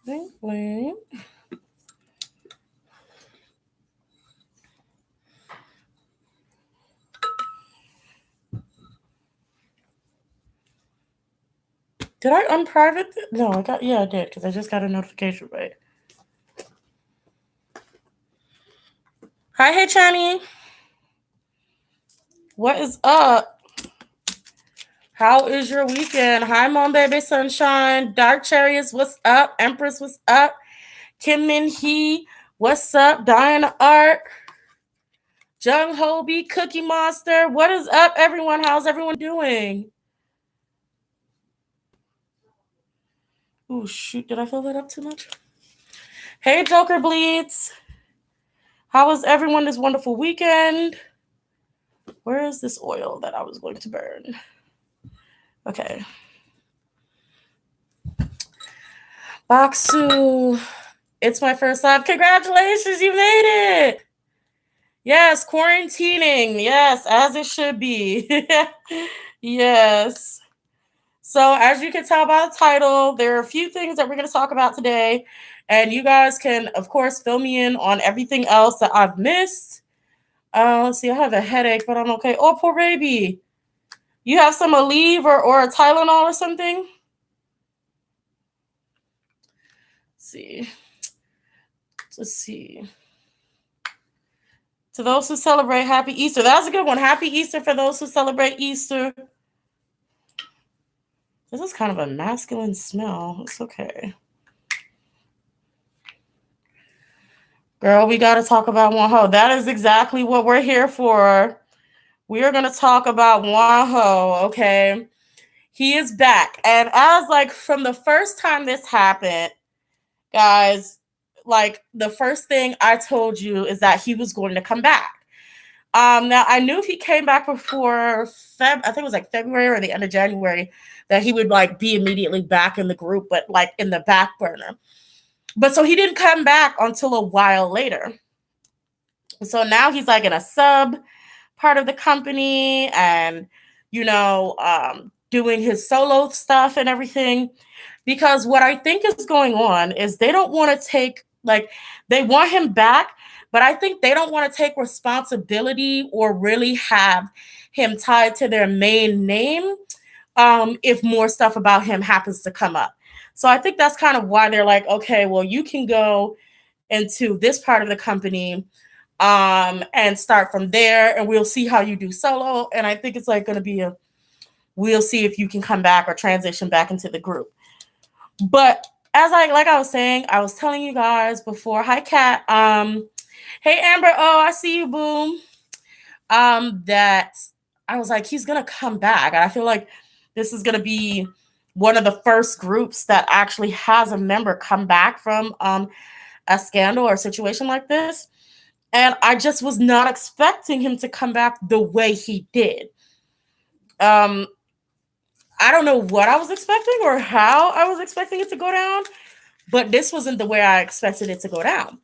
Hngbin. Did I unprivate it? No, I did, because I just got a notification, right? Hi, hey, Chani. What is up? How is your weekend? Hi, Mom Baby Sunshine. Dark Chariots, what's up? Empress, what's up? Kim Min Hee, what's up? Diana Art. Jung Hobie, Cookie Monster. What is up, everyone? How's everyone doing? Oh, shoot. Did I fill that up too much? Hey, Joker Bleeds. How was everyone this wonderful weekend? Where is this oil that I was going to burn? Okay. Baksu. It's my first live. Congratulations, you made it. Yes, quarantining. Yes, as it should be. Yes. So, as you can tell by the title, there are a few things that we're going to talk about today. And you guys can, of course, fill me in on everything else that I've missed. Let's see, I have a headache, but I'm okay. Oh, poor baby. You have some Aleve or a Tylenol or something? Let's see. To those who celebrate, happy Easter. That's a good one. Happy Easter for those who celebrate Easter. This is kind of a masculine smell. It's okay. Girl, we got to talk about Wonho. That is exactly what we're here for. We are going to talk about Wonho, okay? He is back. And as like from the first time this happened, guys, like the first thing I told you is that he was going to come back. Now I knew if he came back before I think it was like February or the end of January, that he would like be immediately back in the group, but like in the back burner. But so he didn't come back until a while later. So now he's like in a sub part of the company and, doing his solo stuff and everything. Because what I think is going on is they don't want to they want him back, but I think they don't want to take responsibility or really have him tied to their main name if more stuff about him happens to come up. So I think that's kind of why they're like, okay, well, you can go into this part of the company and start from there, and we'll see how you do solo. And I think it's like going to be we'll see if you can come back or transition back into the group. But as I was saying, I was telling you guys before. Hi, Kat. Hey, Amber. Oh, I see you. Boom. That I was like, he's gonna come back, and I feel like this is gonna be one of the first groups that actually has a member come back from a scandal or a situation like this. And I just was not expecting him to come back the way he did. I don't know what I was expecting or how I was expecting it to go down, but this wasn't the way I expected it to go down.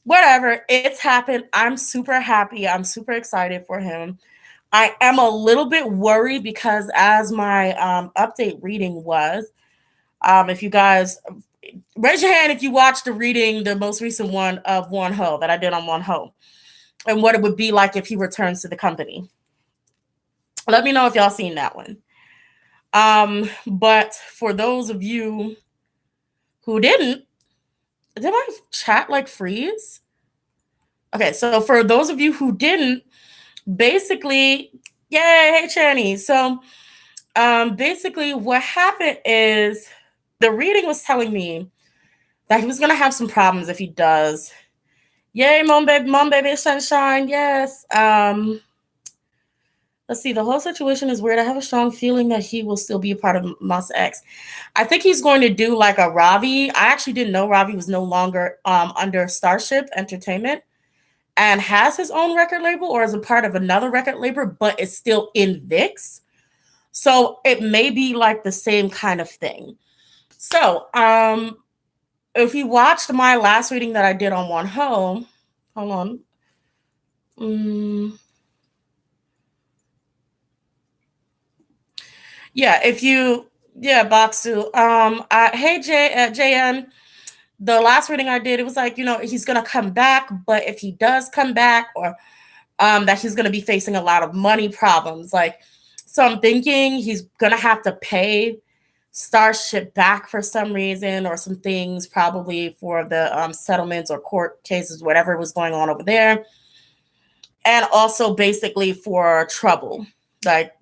Whatever, it's happened. I'm super happy. I'm super excited for him. I am a little bit worried because as my update reading was, if you guys raise your hand if you watched the most recent one of Wonho that I did on Wonho, and what it would be like if he returns to the company. Let me know if y'all seen that one. But for those of you who didn't, did my chat like freeze? Okay, so for those of you who didn't, basically, yay, hey Channy. So basically what happened is the reading was telling me that he was gonna have some problems if he does. Yay, mom baby sunshine, yes. Let's see, the whole situation is weird. I have a strong feeling that he will still be a part of Mos X. I think he's going to do like a Ravi. I actually didn't know Ravi was no longer under Starship Entertainment and has his own record label or is a part of another record label, but it's still in VIX. So it may be like the same kind of thing. So if you watched my last reading that I did on Wonho, hold on. Yeah, if you Yeah, Baksu. Hey JN. The last reading I did, it was like, he's gonna come back, but if he does come back, or that he's gonna be facing a lot of money problems. Like, so I'm thinking he's gonna have to pay Starship back for some reason, or some things, probably for the settlements or court cases, whatever was going on over there, and also basically for trouble, like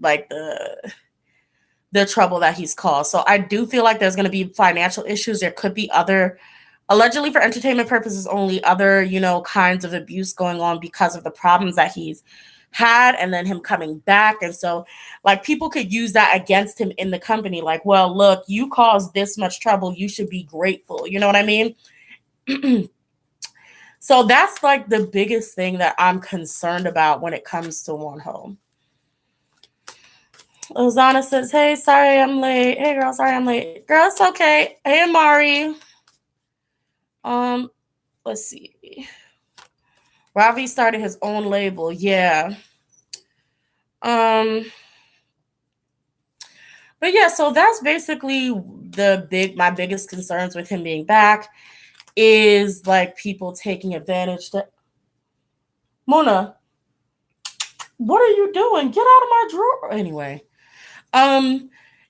the trouble that he's caused. So I do feel like there's going to be financial issues. There could be other, allegedly for entertainment purposes only, other, kinds of abuse going on because of the problems that he's had, and then him coming back. And so, like, people could use that against him in the company. Like, well, look, you caused this much trouble. You should be grateful. You know what I mean? So that's like the biggest thing that I'm concerned about when it comes to Wonho. Ozana says, hey, sorry I'm late. Hey, girl, sorry I'm late. Girl, it's okay. Hey, Amari. Let's see. Ravi started his own label. Yeah. But yeah, so that's basically my biggest concerns with him being back is like people taking advantage. Mona, what are you doing? Get out of my drawer. Anyway.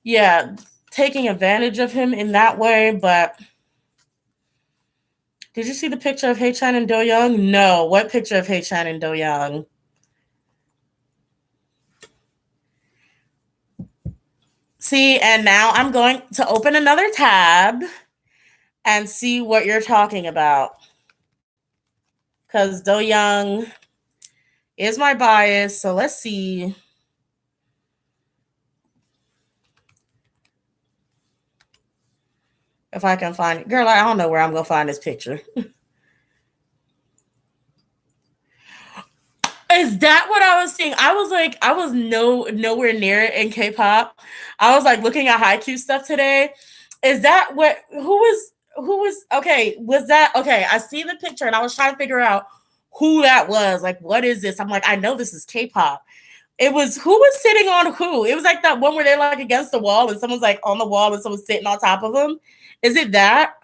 Yeah, taking advantage of him in that way, but did you see the picture of Haechan and Do Young? No. What picture of Haechan and Do Young? See, and now I'm going to open another tab and see what you're talking about. Because Do Young is my bias. So let's see. If I can find it. Girl, I don't know where I'm going to find this picture. Is that what I was seeing? I was like, I was nowhere near it in K-pop. I was like looking at Haikyuu stuff today. Is that what? Who was? Okay, was that okay? I see the picture and I was trying to figure out who that was. Like, what is this? I'm like, I know this is K-pop. It was who was sitting on who? It was like that one where they're like against the wall and someone's like on the wall and someone's sitting on top of them. Is it that?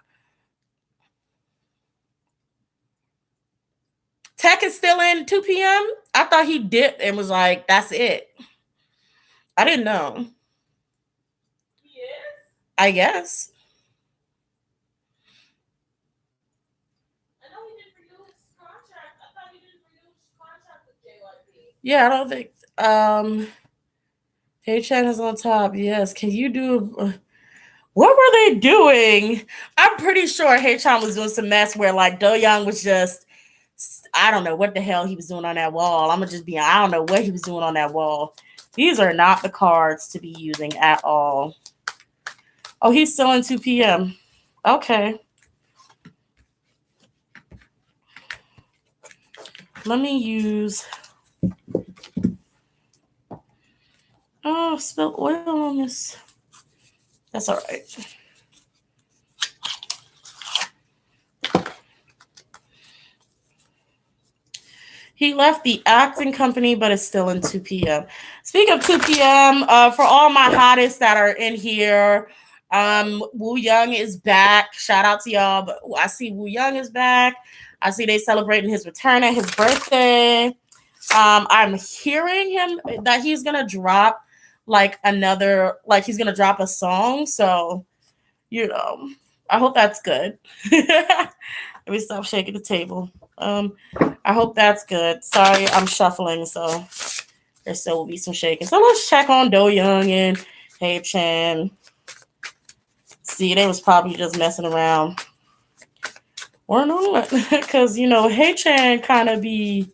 Tech is still in 2 p.m. I thought he dipped and was like, that's it. I didn't know. I guess. Yeah, I don't think. Hey, Chan is on top. Yes. Can you do? What were they doing? I'm pretty sure Hey Chan was doing some mess where like Do Young was just. I don't know what the hell he was doing on that wall. I'm gonna just be. I don't know what he was doing on that wall. These are not the cards to be using at all. Oh, he's still in 2 p.m. Okay. Let me use. Oh, spilled oil on this. That's all right. He left the acting company, but is still in 2 p.m. Speaking of 2 p.m., for all my hottest that are in here, Woo Young is back. Shout out to y'all. But I see Woo Young is back. I see they celebrating his return at his birthday. I'm hearing him that he's gonna drop he's gonna drop a song. So, I hope that's good. Let me stop shaking the table. I hope that's good. Sorry, I'm shuffling, so there still will be some shaking. So let's check on Do Young and Hey Chan. See, they was probably just messing around. Or not. Because, Hey Chan kind of be,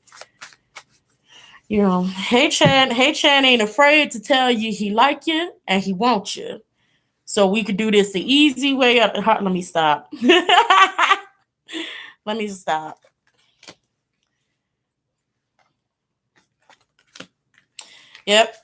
Hey Chan ain't afraid to tell you he like you and he wants you. So we could do this the easy way. Let me stop. Let me stop. Yep.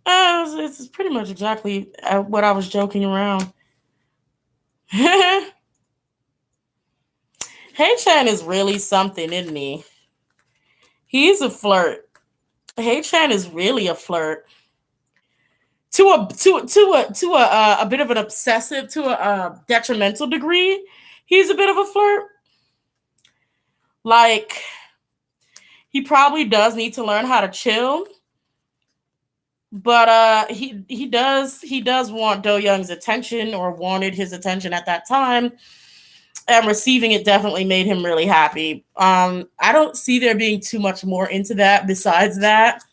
It's pretty much exactly what I was joking around. Hey Chan is really something, isn't he? He's a flirt. Hey Chan is really a flirt. To a bit of an obsessive, to a detrimental degree. He's a bit of a flirt. Like, he probably does need to learn how to chill, but he does want Do Young's attention, or wanted his attention at that time, and receiving it definitely made him really happy. I don't see there being too much more into that besides that.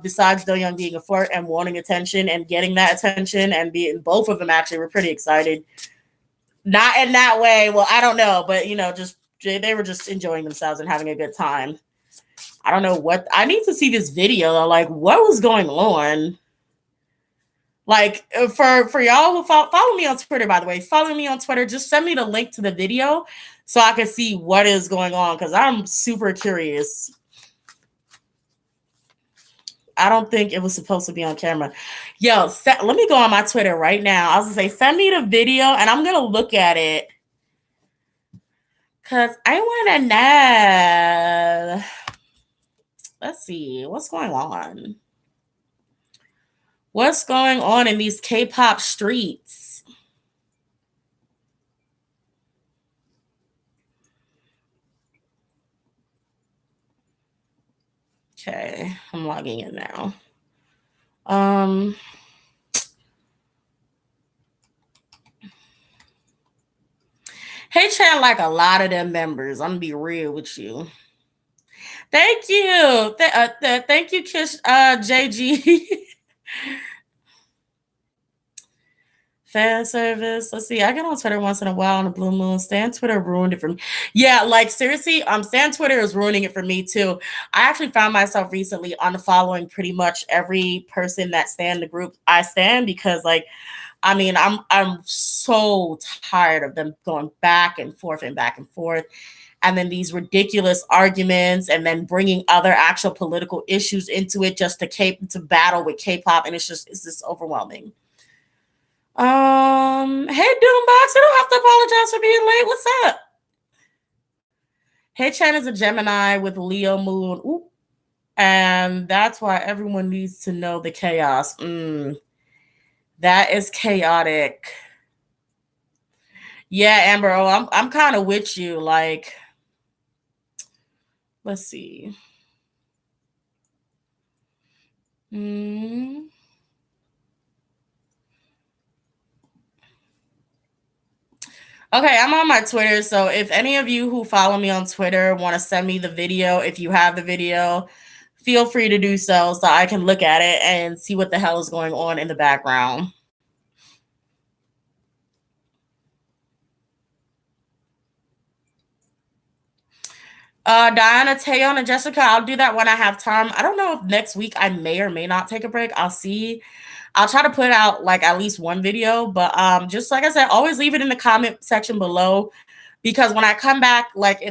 Besides Do Young being a flirt and wanting attention and getting that attention, and being, both of them actually were pretty excited. Not in that way. Well, I don't know, but just they were just enjoying themselves and having a good time. I don't know what I need to see this video. Like, what was going on? Like, for y'all who follow me on Twitter, by the way, follow me on Twitter. Just send me the link to the video so I can see what is going on, because I'm super curious. I don't think it was supposed to be on camera. Yo, let me go on my Twitter right now. I was gonna say, send me the video and I'm gonna look at it, because I want to know. Let's see what's going on. What's going on in these K-pop streets? Okay, I'm logging in now. Hey Chan, like a lot of them members. I'm gonna be real with you. Thank you. Thank you, Kish JG. Fan service. Let's see. I get on Twitter once in a while on a blue moon. Stan Twitter ruined it for me. Yeah, like seriously, Stan Twitter is ruining it for me too. I actually found myself recently unfollowing pretty much every person that stan the group I stan, because like, I mean, I'm so tired of them going back and forth and back and forth, and then these ridiculous arguments, and then bringing other actual political issues into it just to battle with K-pop, and it's just overwhelming. Hey Doombox, you don't have to apologize for being late. What's up? Hey Chan is a Gemini with Leo moon. Ooh. And that's why everyone needs to know the chaos. That is chaotic. Yeah, Amber, I'm kind of with you. Like, let's see. Okay, I'm on my Twitter, so if any of you who follow me on Twitter want to send me the video, if you have the video, feel free to do so I can look at it and see what the hell is going on in the background. Diana, Taeyeon, and Jessica, I'll do that when I have time. I don't know if next week I may or may not take a break. I'll see. I'll try to put out like at least one video, but just like I said, always leave it in the comment section below, because when I come back, like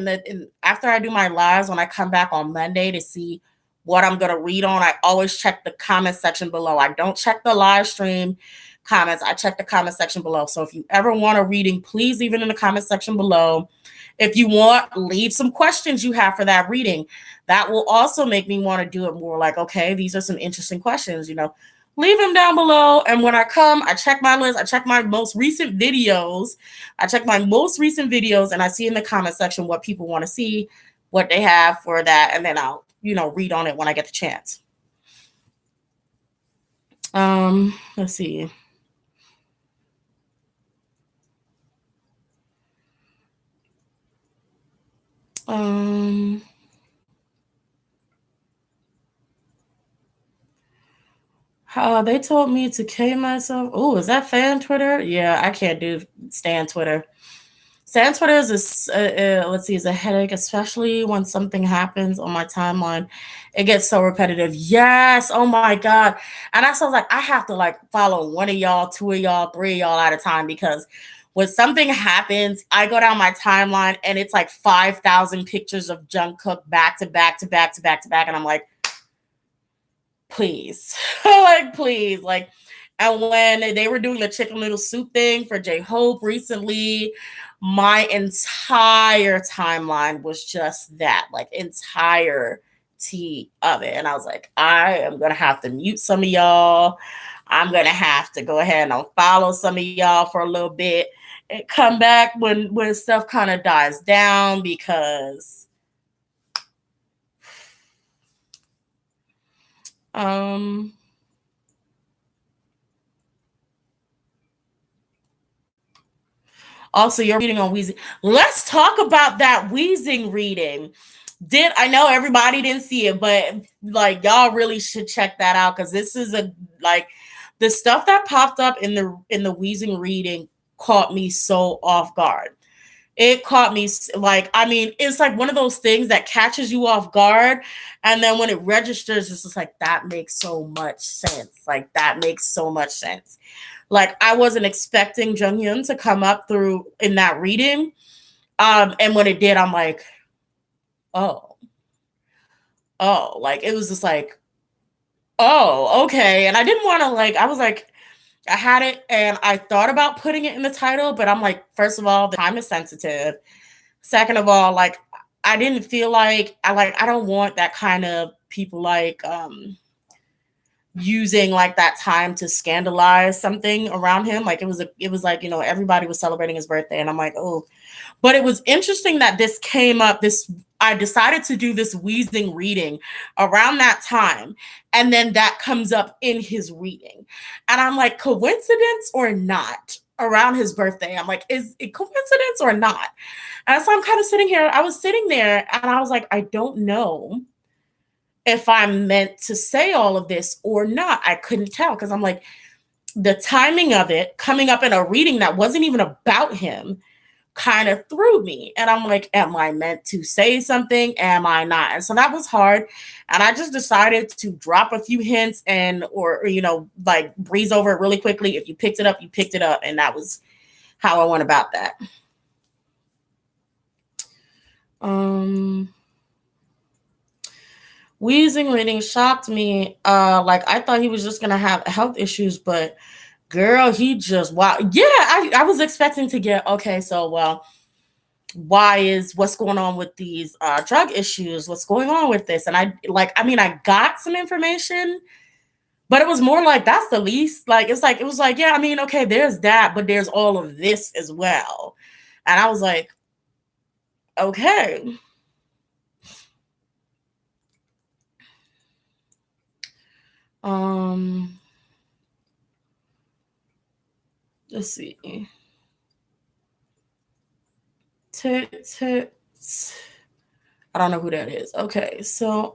after I do my lives, when I come back on Monday to see what I'm gonna read on, I always check the comment section below. I don't check the live stream comments. I check the comment section below. So if you ever want a reading, please leave it in the comment section below. If you want, leave some questions you have for that reading. That will also make me want to do it more. Like, okay, these are some interesting questions, leave them down below. And when I come, I check my list. I check my most recent videos. And I see in the comment section what people want to see, what they have for that. And then I'll, read on it when I get the chance. Let's see. They told me to K myself. Oh, is that fan Twitter? Yeah, I can't do stan Twitter. Stan Twitter is a headache, especially when something happens on my timeline. It gets so repetitive. Yes. Oh my God. And I was like, I have to like follow one of y'all, two of y'all, three of y'all at a time, because when something happens, I go down my timeline and it's like 5,000 pictures of Jungkook back to back to back to back to back. And I'm like, please, like, please, like. And when they were doing the chicken noodle soup thing for J-Hope recently, my entire timeline was just that, like entirety of it. And I was like, I am gonna have to mute some of y'all. I'm gonna have to go ahead and unfollow some of y'all for a little bit and come back when stuff kind of dies down because um also you're reading on Wheezing. Let's talk about that Wheezing reading. Did I know everybody didn't see it, but like y'all really should check that out because this is a like the stuff that popped up in the Wheezing reading caught me so off guard. It caught me like I mean it's like one of those things that catches you off guard, and then when it registers, it's just like that makes so much sense. Like that makes so much sense. Like I wasn't expecting Jung Hyun to come up through in that reading, and when it did, I'm like, oh, oh, like it was just like, oh, okay. And I didn't want to like, I was like, I had it and I thought about putting it in the title, but I'm like, first of all, the time is sensitive. Second of all, like I didn't feel like I don't want that kind of people like using like that time to scandalize something around him. Like it was like, you know, everybody was celebrating his birthday and I'm like, oh, but it was interesting that this came up. This I decided to do this Wheezing reading around that time, and then that comes up in his reading, and I'm like, coincidence or not? Around his birthday, I'm like, is it coincidence or not? And so I'm kind of sitting here. I was sitting there, and I was like, I don't know if I'm meant to say all of this or not. I couldn't tell because I'm like, the timing of it coming up in a reading that wasn't even about him kind of threw me. And I'm like, am I meant to say something? Am I not? And so that was hard. And I just decided to drop a few hints and, or, you know, like breeze over it really quickly. If you picked it up, you picked it up. And that was how I went about that. Wheezing reading shocked me. Like I thought he was just gonna have health issues, but girl, he just wow. Yeah, I was expecting to get okay, so well, why is what's going on with these drug issues? What's going on with this? And I mean, I got some information, but it was more like that's the least. Like it was like, yeah, I mean, okay, there's that, but there's all of this as well. And I was like, okay. Um let's see. I don't know who that is. Okay, so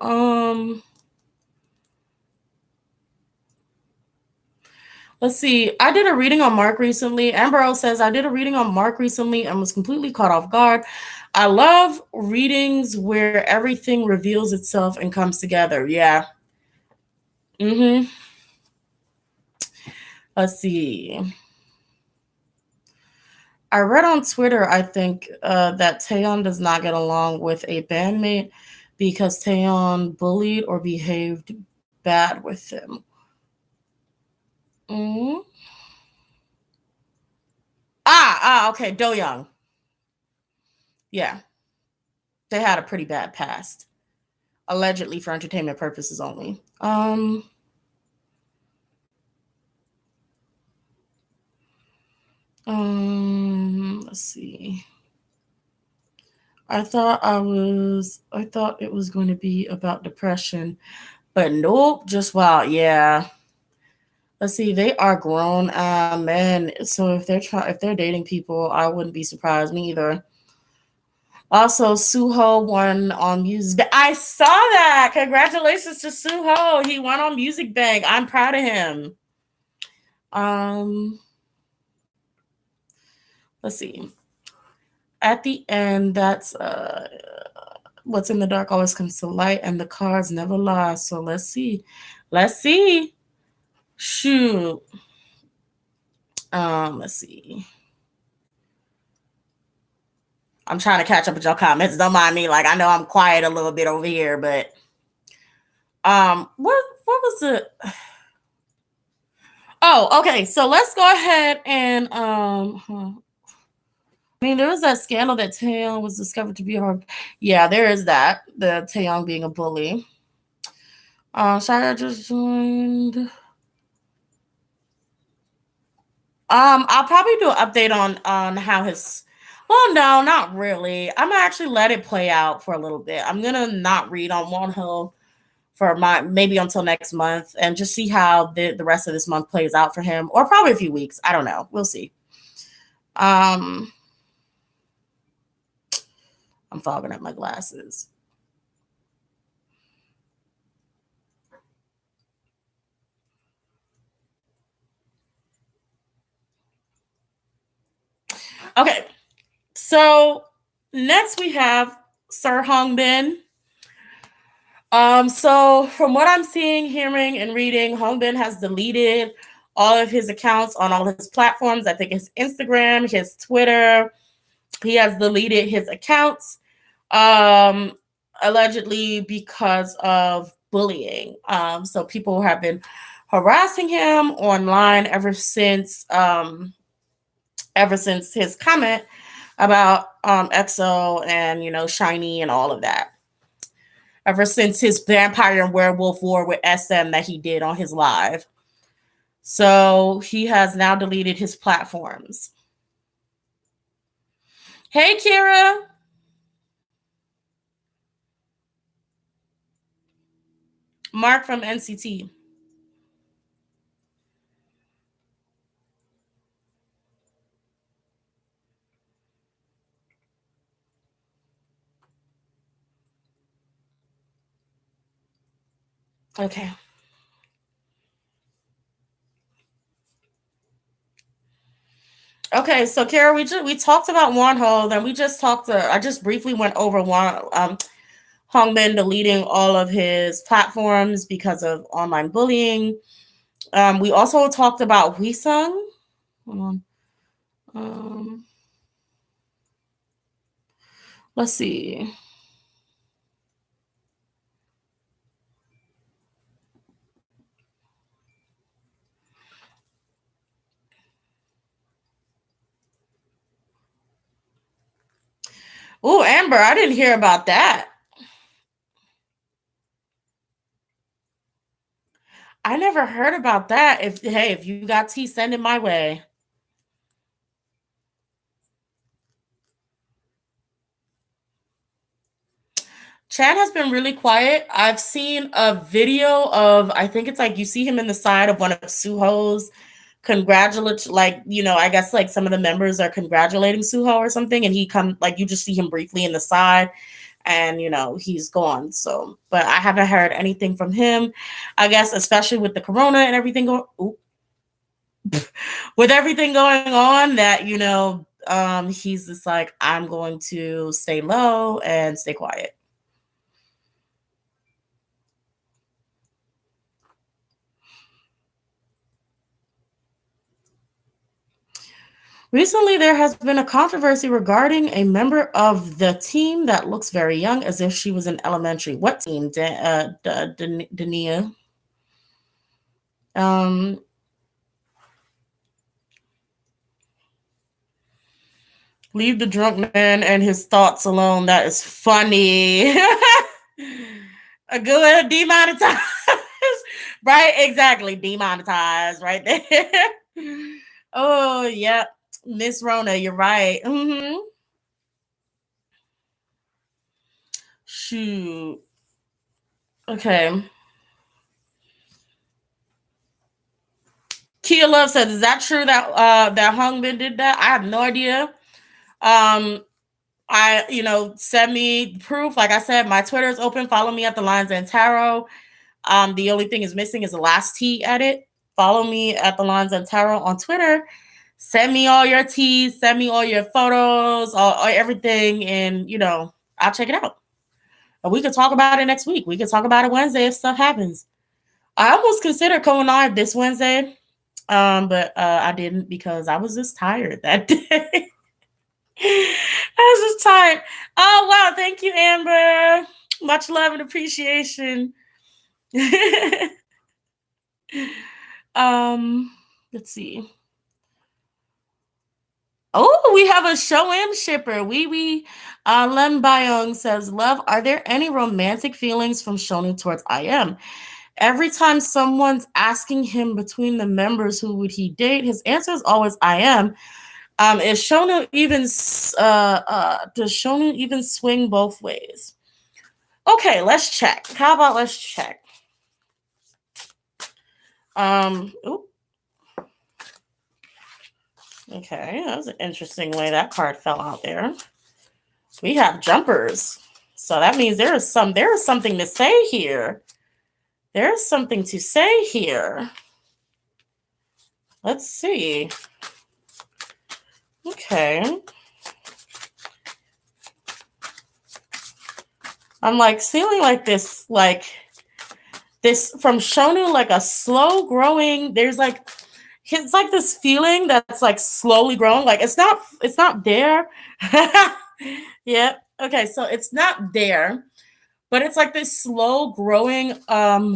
let's see. I did a reading on Mark recently. Amber says I did a reading on Mark recently and was completely caught off guard. I love readings where everything reveals itself and comes together. Yeah. Mm-hmm. Let's see. I read on Twitter, I think, that Taeyeon does not get along with a bandmate because Taeyeon bullied or behaved bad with him. Mm-hmm. Okay, Do Young. Yeah, they had a pretty bad past, allegedly for entertainment purposes only. Let's see. I thought it was going to be about depression, but nope, just wow, yeah. Let's see, they are grown men, so if they're dating people, I wouldn't be surprised. Me either. Also, Suho won on Music. I saw that. Congratulations to Suho. He won on Music Bank. I'm proud of him. Um, let's see. At the end, that's what's in the dark always comes to light, and the cards never lie. So let's see. Let's see. Shoot. Let's see. I'm trying to catch up with your comments. Don't mind me. Like I know I'm quiet a little bit over here, but what was the oh, okay. So let's go ahead and mean, there was that scandal that Taeyong was discovered to be her. Yeah, there is that. The Taeyong being a bully. Shia just joined. I'll probably do an update on how his. Well, no, not really. I'm gonna actually let it play out for a little bit. I'm gonna not read on Wonho for my maybe until next month and just see how the rest of this month plays out for him, or probably a few weeks. I don't know. We'll see. Um, I'm fogging up my glasses. Okay, so next we have Sir Hngbin. So from what I'm seeing, hearing, and reading, Hngbin has deleted all of his accounts on all his platforms. I think his Instagram, his Twitter. He has deleted his accounts, um, allegedly because of bullying. So people have been harassing him online ever since his comment about EXO and Shiny and all of that. Ever since his vampire and werewolf war with SM that he did on his live. So he has now deleted his platforms. Hey, Kira. Mark from NCT. Okay. Okay, so Kara, we talked about Wonho, then we just talked. I just briefly went over Hngbin deleting all of his platforms because of online bullying. We also talked about Huisung. Hold on. Let's see. Oh, Amber, I didn't hear about that. I never heard about that. If you got tea, send it my way. Chad has been really quiet. I've seen a video of, I think it's like you see him in the side of one of Suho's congratulate, like, I guess like some of the members are congratulating Suho or something, and he come like you just see him briefly in the side, and he's gone. So, but I haven't heard anything from him. I guess especially with the corona and everything going with everything going on, that he's just like, I'm going to stay low and stay quiet. Recently, there has been a controversy regarding a member of the team that looks very young, as if she was in elementary. What team? Dania. Um, Leave the drunk man and his thoughts alone. That is funny. A good demonetized. Right? Exactly. Demonetized right there. Oh, yeah. Miss Rona, you're right. Shoot. Okay. Kia Love said, "Is that true that that Hngbin did that? I have no idea. Um, send me proof. Like I said, my Twitter is open. Follow me at the Lines and Tarot. The only thing is missing is the last T edit. Follow me at the Lines and Tarot on Twitter. Send me all your teas. Send me all your photos, all everything, and I'll check it out. And we could talk about it next week. We could talk about it Wednesday if stuff happens. I almost considered going live this Wednesday, but I didn't because I was just tired that day. I was just tired. Oh wow, thank you, Amber. Much love and appreciation. um, let's see. Oh, we have a show in shipper. We Lem Byung says, "Love, are there any romantic feelings from Shonu towards IM? Every time someone's asking him between the members who would he date, his answer is always IM. Is Shonu even does Shonu even swing both ways? Okay, let's check. How about let's check? Oop. Okay, that was an interesting way that card fell out there. We have jumpers. So that means there is something to say here. There is something to say here. Let's see. Okay. I'm like feeling like this from Shonu, like a slow growing. There's like it's like this feeling that's like slowly growing. Like it's not there. Yeah. Okay, so it's not there, but it's like this slow growing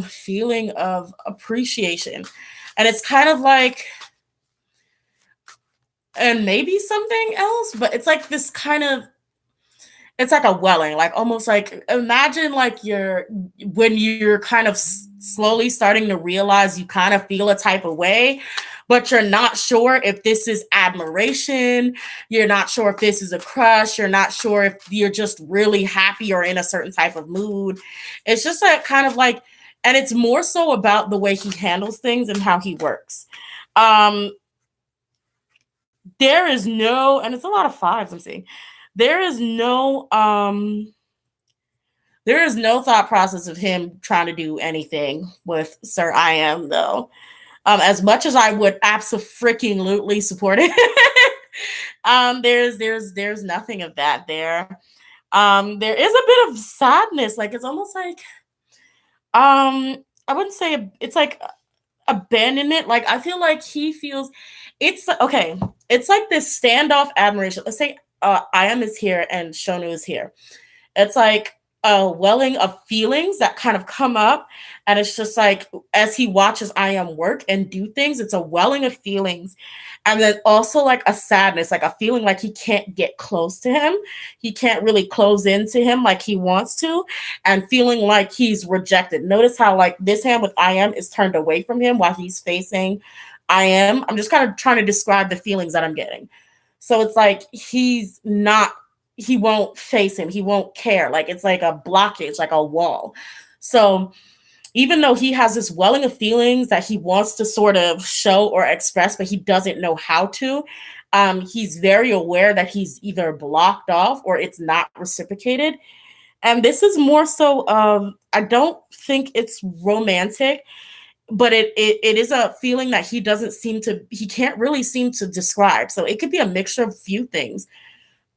feeling of appreciation. And it's kind of like and maybe something else, but it's like this kind of it's like a welling, like almost like imagine like you're when you're kind of slowly starting to realize you kind of feel a type of way, but you're not sure if this is admiration, you're not sure if this is a crush, you're not sure if you're just really happy or in a certain type of mood. It's just like kind of like, and it's more so about the way he handles things and how he works. Um, there is no, and it's a lot of fives I'm seeing. There is no there is no thought process of him trying to do anything with Sir I Am though. As much as I would absolutely support it, there's nothing of that there. There is a bit of sadness, like it's almost like I wouldn't say it's like abandonment. Like I feel like he feels it's okay. It's like this standoff admiration. Let's say I Am is here and Shonu is here. It's like a welling of feelings that kind of come up. And it's just like, as he watches I Am work and do things, it's a welling of feelings. And then also like a sadness, like a feeling like he can't get close to him. He can't really close into him like he wants to. And feeling like he's rejected. Notice how like this hand with I Am is turned away from him while he's facing I Am. I'm just kind of trying to describe the feelings that I'm getting. So it's like he won't face him. He won't care. Like it's like a blockage, like a wall. So even though he has this welling of feelings that he wants to sort of show or express, but he doesn't know how to, he's very aware that he's either blocked off or it's not reciprocated. And this is more so of, I don't think it's romantic, but it is a feeling that he can't really seem to describe. So it could be a mixture of few things,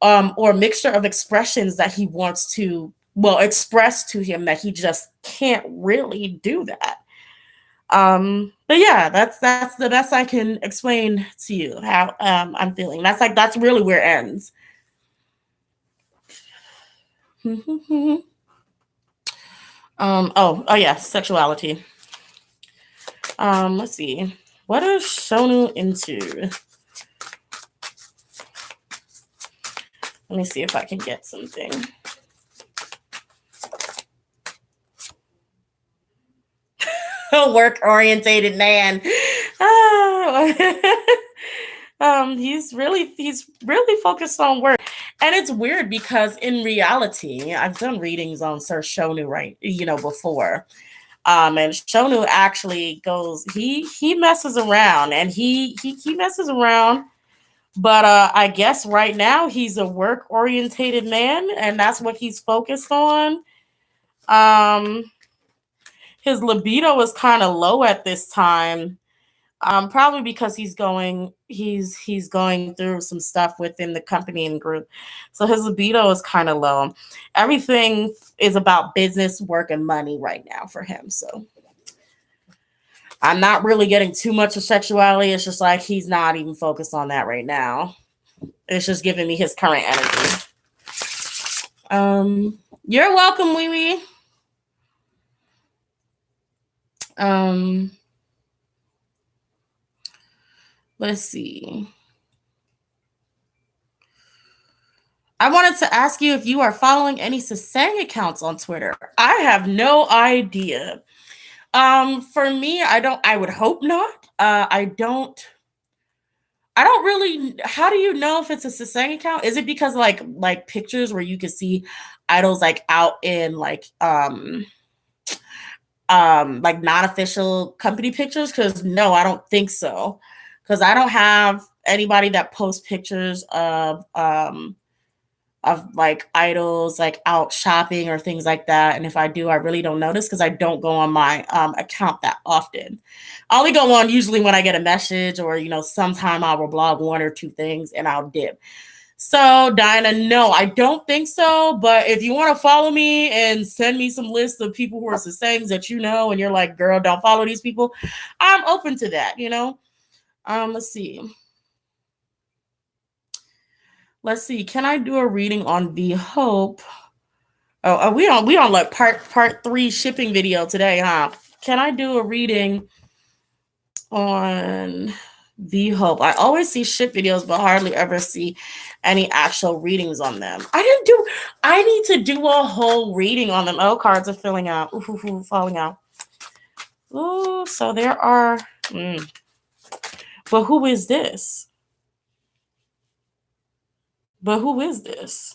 or a mixture of expressions that he wants to express to him that he just can't really do that. But yeah, that's the best I can explain to you how I'm feeling. That's really where it ends. Oh yeah, sexuality. Let's see. What is Shonu into? Let me see if I can get something. A work orientated man. Oh. He's really focused on work. And it's weird because in reality, I've done readings on Sir Shonu, right? Before. And Shonu actually goes, he messes around and he messes around. But I guess right now he's a work orientated man, and that's what he's focused on. Um, his libido is kind of low at this time. Probably because he's going through some stuff within the company and group, so his libido is kind of low. Everything is about business, work, and money right now for him. So I'm not really getting too much of sexuality. It's just like he's not even focused on that right now. It's just giving me his current energy. You're welcome, Wee Wee. Um, let's see. I wanted to ask you if you are following any Sasang accounts on Twitter. I have no idea. For me, I don't. I would hope not. I don't. I don't really. How do you know if it's a Sasang account? Is it because like pictures where you can see idols like out in like non-official company pictures? Because no, I don't think so. Because I don't have anybody that posts pictures of like idols like out shopping or things like that. And if I do, I really don't notice because I don't go on my account that often. I only go on usually when I get a message or sometime I will blog one or two things and I'll dip. So Dinah, no, I don't think so. But if you want to follow me and send me some lists of people who are the things that you know and you're like, girl, don't follow these people, I'm open to that. Let's see. Let's see. Can I do a reading on the Hope? Oh, we on like part 3 shipping video today, huh? Can I do a reading on the Hope? I always see ship videos, but hardly ever see any actual readings on them. I need to do a whole reading on them. Oh, cards are filling out. Falling out. Oh, so there are. But who is this? But who is this?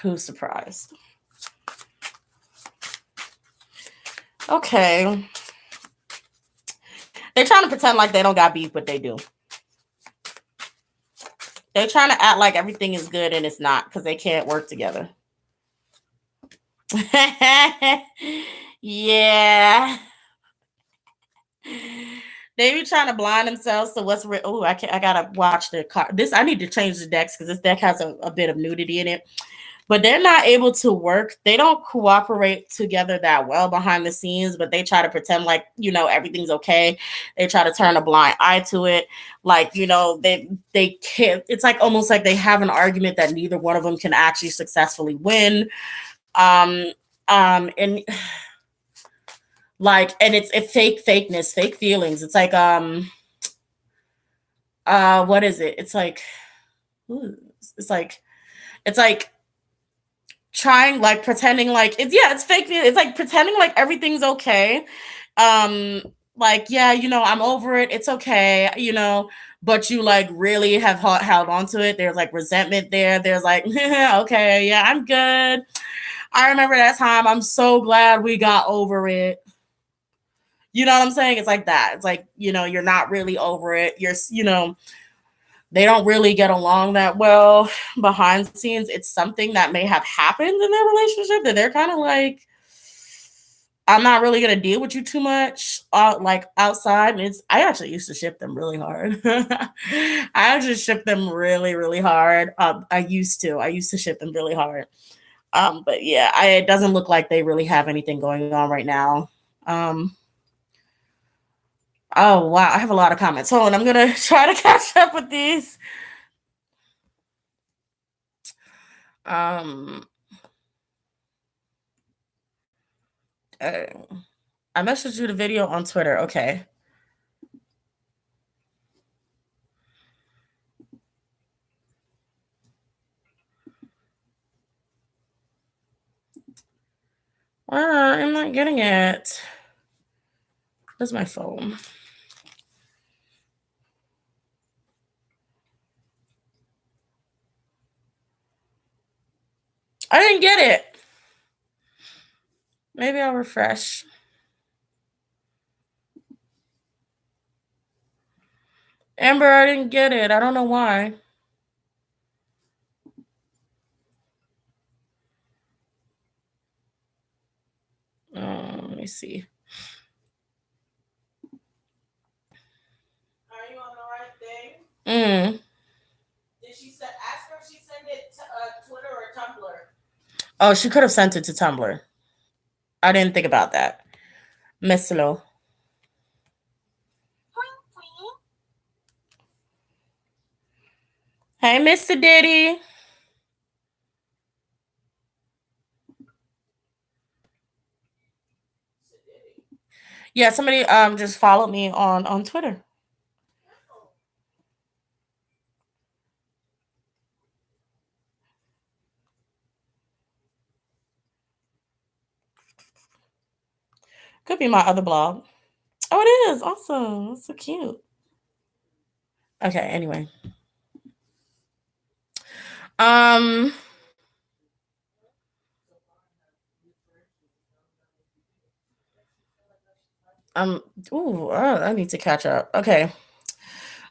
Who's surprised? Okay. They're trying to pretend like they don't got beef, but they do. They're trying to act like everything is good and it's not because they can't work together. Yeah. They be trying to blind themselves to what's real. Oh, I gotta watch the card. I need to change the decks because this deck has a bit of nudity in it. But they're not able to work. They don't cooperate together that well behind the scenes, but they try to pretend like, everything's okay. They try to turn a blind eye to it. Like, they can't. It's like almost like they have an argument that neither one of them can actually successfully win. And like, and it's fakeness, fake feelings. It's like, what is it? It's like, it's like trying, like pretending like it's fake. It's like pretending like everything's okay. Like, yeah, I'm over it. It's okay. But you like really have held on to it. There's like resentment there. There's like, okay, yeah, I'm good. I remember that time. I'm so glad we got over it. You know what I'm saying? It's like that. It's like, you're not really over it. They don't really get along that well behind the scenes. It's something that may have happened in their relationship that they're kind of like, I'm not really going to deal with you too much, like outside. And I actually used to ship them really hard. I actually ship them really, really hard. I used to ship them really hard. But yeah, it doesn't look like they really have anything going on right now. Oh wow, I have a lot of comments. Hold on, I'm gonna try to catch up with these. I messaged you the video on Twitter. Okay. I'm not getting it. Where's my phone? I didn't get it. Maybe I'll refresh. Amber, I didn't get it. I don't know why. Let me see. Are you on the right thing? Did she ask her if she sent it to Twitter or Tumblr? Oh, she could have sent it to Tumblr. I didn't think about that. Miss Slow. Hey, Mr. Diddy. Yeah, somebody just followed me on Twitter. Could be my other blog. Oh, it is awesome. That's so cute. Okay. Anyway, um, um, ooh, I need to catch up. Okay.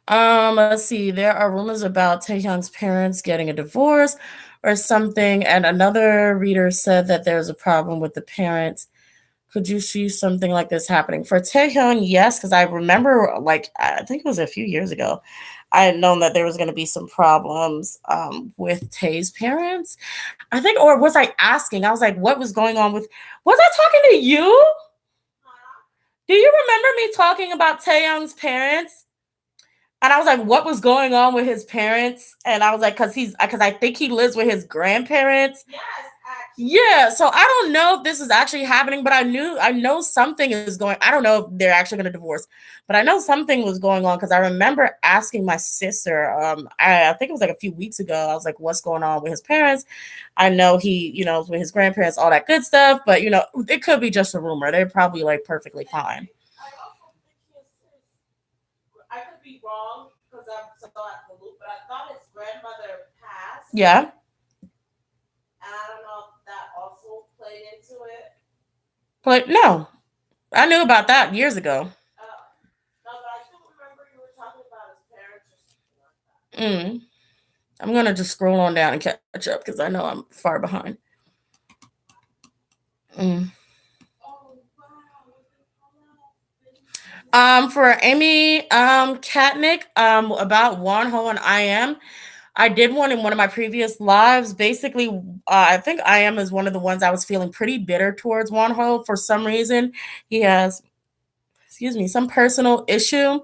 Let's see. There are rumors about Taehyung's parents getting a divorce or something, and another reader said that there's a problem with the parents. Could you see something like this happening for Taehyung? Yes, because I remember, like, I think it was a few years ago, I had known that there was going to be some problems with Tae's parents. I think, or was I asking? I was like, what was going on with? Was I talking to you? Do you remember me talking about Taehyung's parents? And I was like, what was going on with his parents? And I was like, because I think he lives with his grandparents. Yes, actually. Yeah, so I don't know if this is actually happening, but I know something is going. I don't know if they're actually going to divorce, but I know something was going on because I remember asking my sister. I think it was like a few weeks ago. I was like, what's going on with his parents? I know he, with his grandparents, all that good stuff, but it could be just a rumor. They're probably like perfectly fine. I could be wrong because I'm so at the loop, but I thought his grandmother passed. Yeah. And I don't know if that also played into it. But no, I knew about that years ago. No, but I still remember you were talking about his parents or something like that. I'm gonna just scroll on down and catch up because I know I'm far behind. Mm. For Amy Katnick, about Wonho and I did one in one of my previous lives. Basically, I think I am is one of the ones I was feeling pretty bitter towards Wonho for some reason. He has, excuse me, some personal issue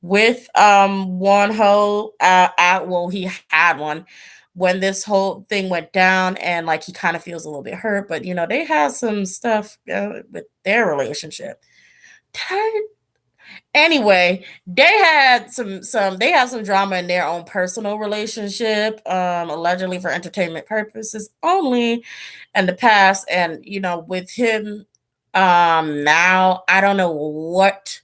with Wonho. Well, he had one when this whole thing went down, and like he kind of feels a little bit hurt. But they had some stuff with their relationship. Anyway, they have some drama in their own personal relationship, allegedly for entertainment purposes only in the past. And with him now, I don't know what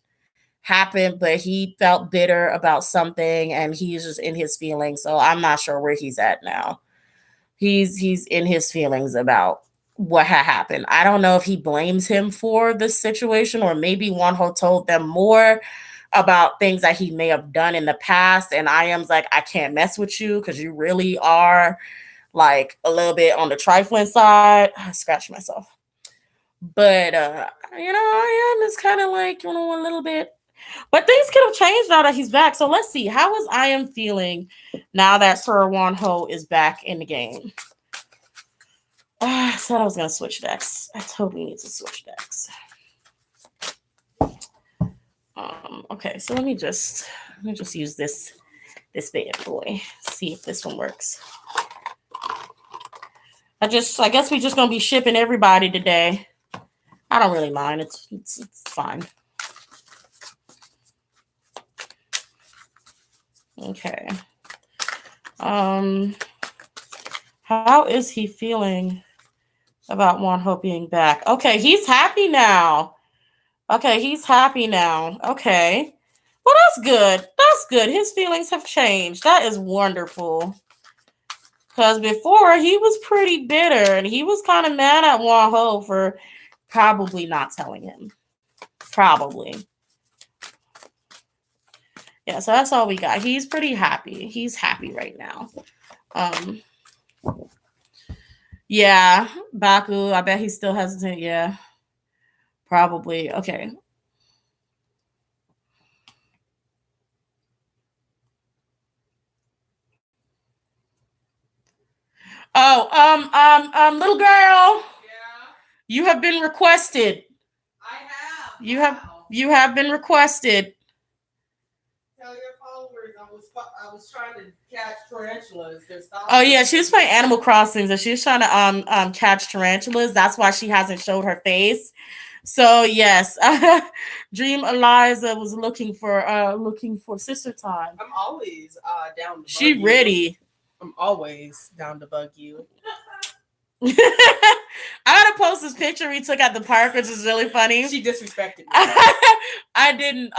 happened, but he felt bitter about something and he's just in his feelings. So I'm not sure where he's at now. He's in his feelings about what had happened. I don't know if he blames him for this situation or maybe Wonho told them more about things that he may have done in the past. And I am's like, I can't mess with you because you really are like a little bit on the trifling side. I scratched myself. But I am is kind of like, a little bit. But things could have changed now that he's back. So let's see. How is I am feeling now that Sir Wonho is back in the game? I said I was gonna switch decks. I totally need to switch decks. Okay, so let me just use this bad boy. See if this one works. I guess we're just gonna be shipping everybody today. I don't really mind. It's fine. Okay. How is he feeling about Wonho being back? Okay, he's happy now. Okay, he's happy now. Okay. Well, that's good. That's good. His feelings have changed. That is wonderful. Because before, he was pretty bitter and he was kind of mad at Wonho for probably not telling him. Probably. Yeah, so that's all we got. He's pretty happy. He's happy right now. Um, yeah, Baku, I bet he's still hesitant. Yeah, probably. Okay. Oh, little girl, you have been requested. I have. You have been requested. Tell your followers I was trying to catch tarantulas. Oh yeah, she was playing Animal Crossing, and she was trying to catch tarantulas. That's why she hasn't showed her face. So yes, Dream Eliza was looking for sister time. I'm always down to bug She you. ready. I'm always down to bug you. I gotta post this picture we took at the park, which is really funny. She disrespected me. I didn't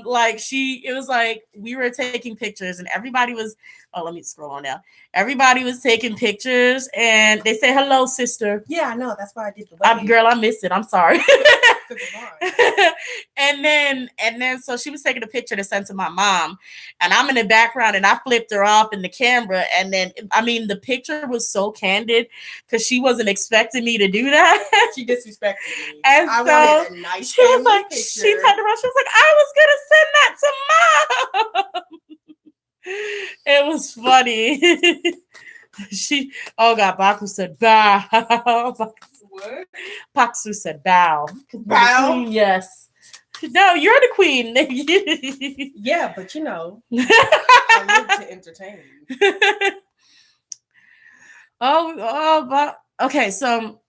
like it was like we were taking pictures and everybody was let me scroll on down. Everybody was taking pictures and they say hello, sister. Yeah, I know. That's why I did the wave. Girl, I missed it. I'm sorry. and then so she was taking a picture to send to my mom and I'm in the background and I flipped her off in the camera and then I mean the picture was so candid because she wasn't expecting me to do that. She disrespected me. And I so wanted a nice she was like picture. she turned around, she was like, I was gonna send that to mom. It was funny. Oh god, Baku said bow. What? Paksu said bow. Bow? Yes. No, you're the queen. Yeah, but you know, I live to entertain. But okay, so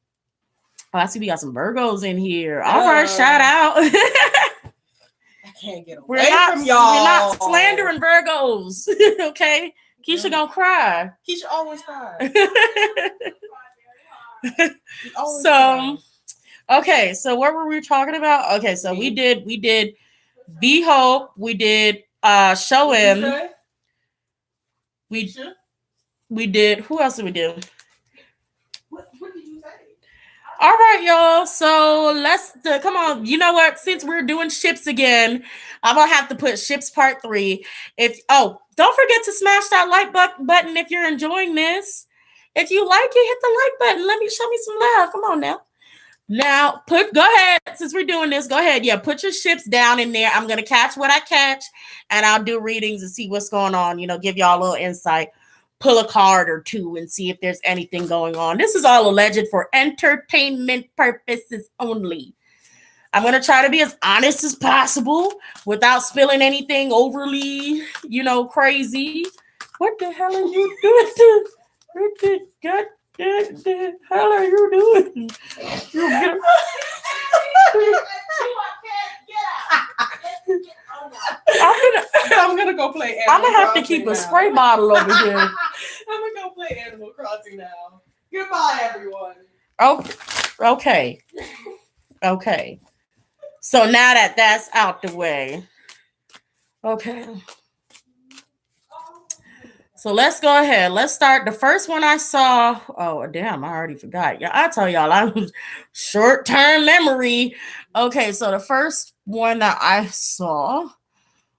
I see we got some Virgos in here. All right, shout out. I can't get away from y'all. We're not slandering Virgos. Okay? Keisha gonna cry. Keisha always cries. So okay, so what were we talking about? Okay, so we did Be Hope, we did Show Him. We did who else did we do? What did you say? All right, y'all. So come on. You know what? Since we're doing ships again, I'm gonna have to put ships part 3. Don't forget to smash that like button if you're enjoying this. If you like it, hit the like button. Show me some love. Come on now. Now go ahead. Since we're doing this, go ahead. Yeah, put your ships down in there. I'm gonna catch what I catch, and I'll do readings and see what's going on. Give y'all a little insight. Pull a card or two and see if there's anything going on. This is all alleged for entertainment purposes only. I'm going to try to be as honest as possible without spilling anything overly, crazy. What the hell are you doing? What the hell are you doing? I'm gonna go play Animal I'm gonna have Crossing to keep now. a spray bottle over here. I'm gonna go play Animal Crossing now. Goodbye, everyone. Okay. So now that's out the way. Okay. So let's go ahead. Let's start. The first one I saw. Oh, damn. I already forgot. Yeah, I tell y'all, I'm short-term memory. Okay, so the first one that I saw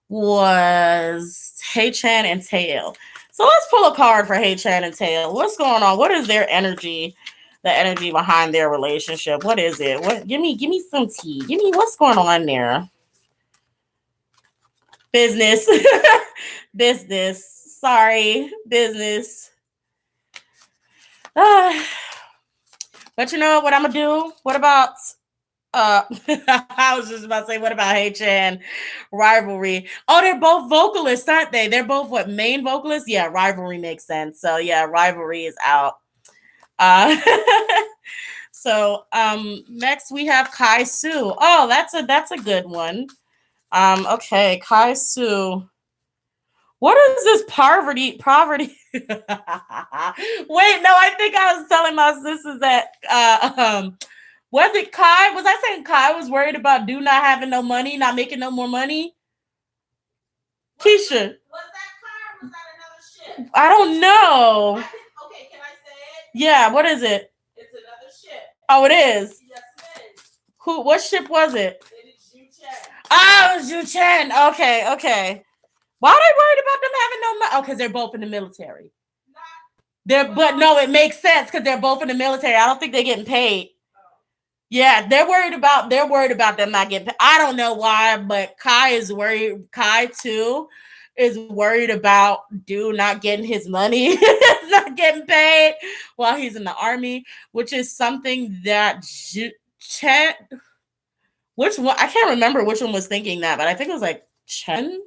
was Hey-chan and Tail. So let's pull a card for Hey-chan and Tail. What's going on? What is their energy? The energy behind their relationship. What is it? Give me some tea. Give me what's going on there. Business. Business. Sorry, business. But you know what I'm gonna do? What about I was just about to say, what about Hey-chan rivalry? Oh, they're both vocalists, aren't they? They're both main vocalists? Yeah, rivalry makes sense. So yeah, rivalry is out. So next we have Kai Su. Oh, that's a good one. Okay, Kai Su. What is this poverty? Wait, no, I think I was telling my sisters that was it Kai? Was I saying Kai was worried about not having no money, not making no more money? Keisha. Was that Kai or was that another ship? I don't know. Okay, can I say it? Yeah, what is it? It's another ship. Oh, it is? Yes, it is. What ship was it? It is Yu-Chen. Oh, it was Yu-Chen. Okay. Why are they worried about them having no money? Oh, because they're both in the military. But no, it makes sense because they're both in the military. I don't think they're getting paid. Yeah, they're worried about them not getting paid. I don't know why, but Kai is worried. Kai too is worried about not getting his money, not getting paid while he's in the army, which is something that which one? I can't remember which one was thinking that, but I think it was like Chen.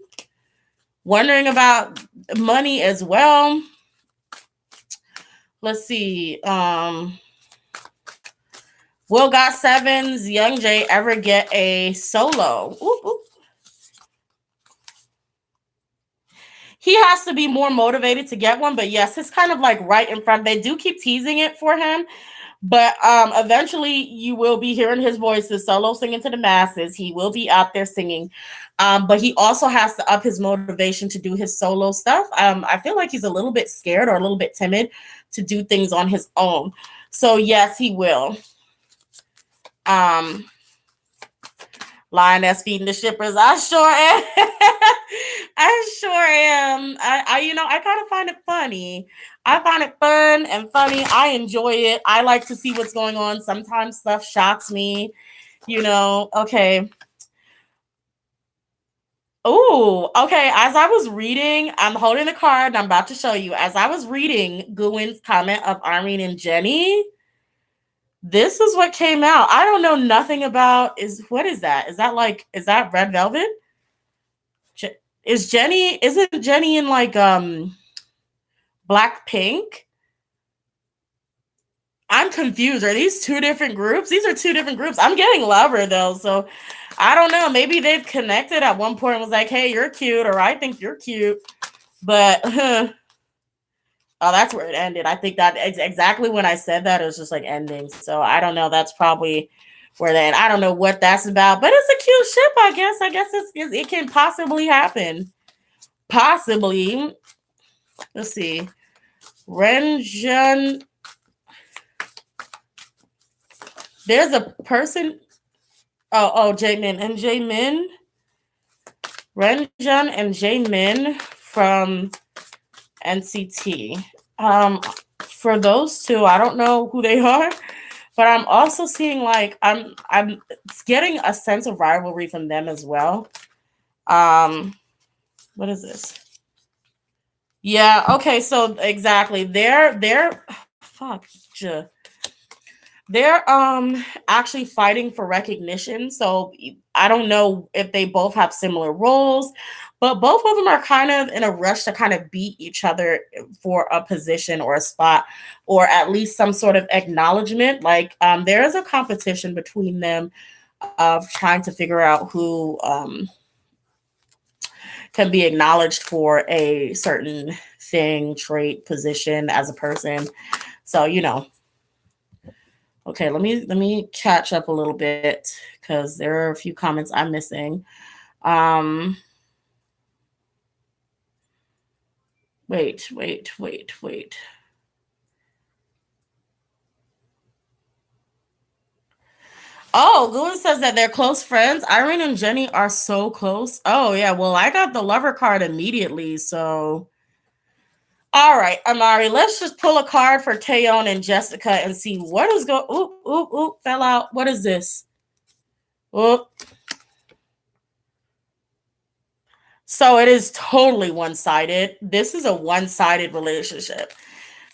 Wondering about money as well. Let's see. Will Got Seven's Young Jay ever get a solo? Ooh, ooh. He has to be more motivated to get one, but yes, it's kind of like right in front. They do keep teasing it for him, but eventually you will be hearing his voices solo singing to the masses. He will be out there singing. But he also has to up his motivation to do his solo stuff. I feel like he's a little bit scared or a little bit timid to do things on his own. So yes, he will. Lioness feeding the shippers. I sure am. I sure am. I kind of find it funny. I find it fun and funny. I enjoy it. I like to see what's going on. Sometimes stuff shocks me. Okay. Oh, okay. As I was reading, I'm holding the card. I'm about to show you. As I was reading Guyin's comment of Irene and Jenny, this is what came out. I don't know nothing about. What is that? Is that Red Velvet? Isn't Jenny in like Blackpink? I'm confused. Are these two different groups? These are two different groups. I'm getting Lover though, so I don't know. Maybe they've connected at one point and was like, "Hey, you're cute," or "I think you're cute." But oh, that's where it ended. I think that exactly when I said that, it was just like ending. So I don't know. That's probably where they. I don't know what that's about, but it's a cute ship. I guess it can possibly happen. Possibly. Let's see. Renjun. There's a person. Oh, Jaemin and Jaemin. Renjun and Jaemin from NCT. For those two, I don't know who they are, but I'm also seeing like I'm getting a sense of rivalry from them as well. What is this? Yeah, okay, so exactly. They're fuck. They're actually fighting for recognition. So I don't know if they both have similar roles, but both of them are kind of in a rush to kind of beat each other for a position or a spot, or at least some sort of acknowledgement. Like there is a competition between them of trying to figure out who can be acknowledged for a certain thing, trait, position as a person. So okay, let me catch up a little bit because there are a few comments I'm missing. Wait. Oh, Guin says that they're close friends. Irene and Jenny are so close. Oh yeah, well I got the lover card immediately, so all right, Amari, let's just pull a card for Taeyeon and Jessica and see what is going. Oop, fell out. What is this? Oop. So it is totally one-sided. This is a one-sided relationship.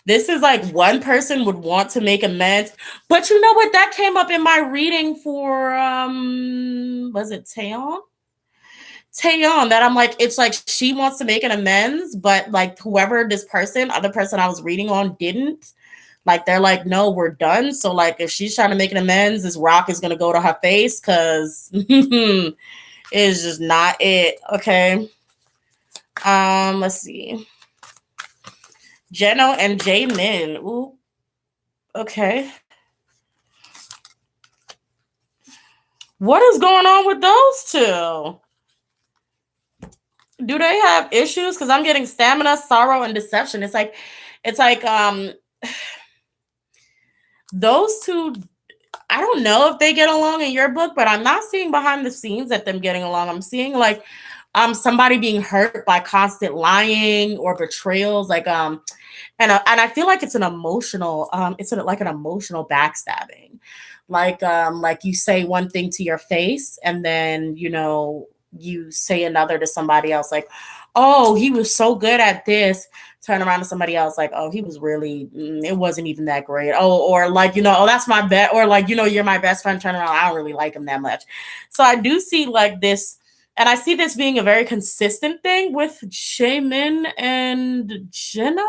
This is like one person would want to make amends. But you know what? That came up in my reading for was it Taeyeon? Taeyeon, that I'm like, it's like she wants to make an amends, but like whoever other person I was reading on didn't. Like they're like, no, we're done. So like if she's trying to make an amends, this rock is gonna go to her face because it's just not it. Okay. Let's see. Jeno and Jaemin. Ooh. Okay. What is going on with those two? Do they have issues? Because I'm getting stamina, sorrow, and deception. It's like those two. I don't know if they get along in your book, but I'm not seeing behind the scenes that them getting along. I'm seeing like somebody being hurt by constant lying or betrayals, like and I feel like it's an emotional like an emotional backstabbing, like you say one thing to your face and then you say another to somebody else, like, oh, he was so good at this, turn around to somebody else like, oh, he was really it wasn't even that great. Oh, or like, oh, that's my bet, or like, you're my best friend, turn around, I don't really like him that much. So I do see like this, and I see this being a very consistent thing with Jaemin and Jeno.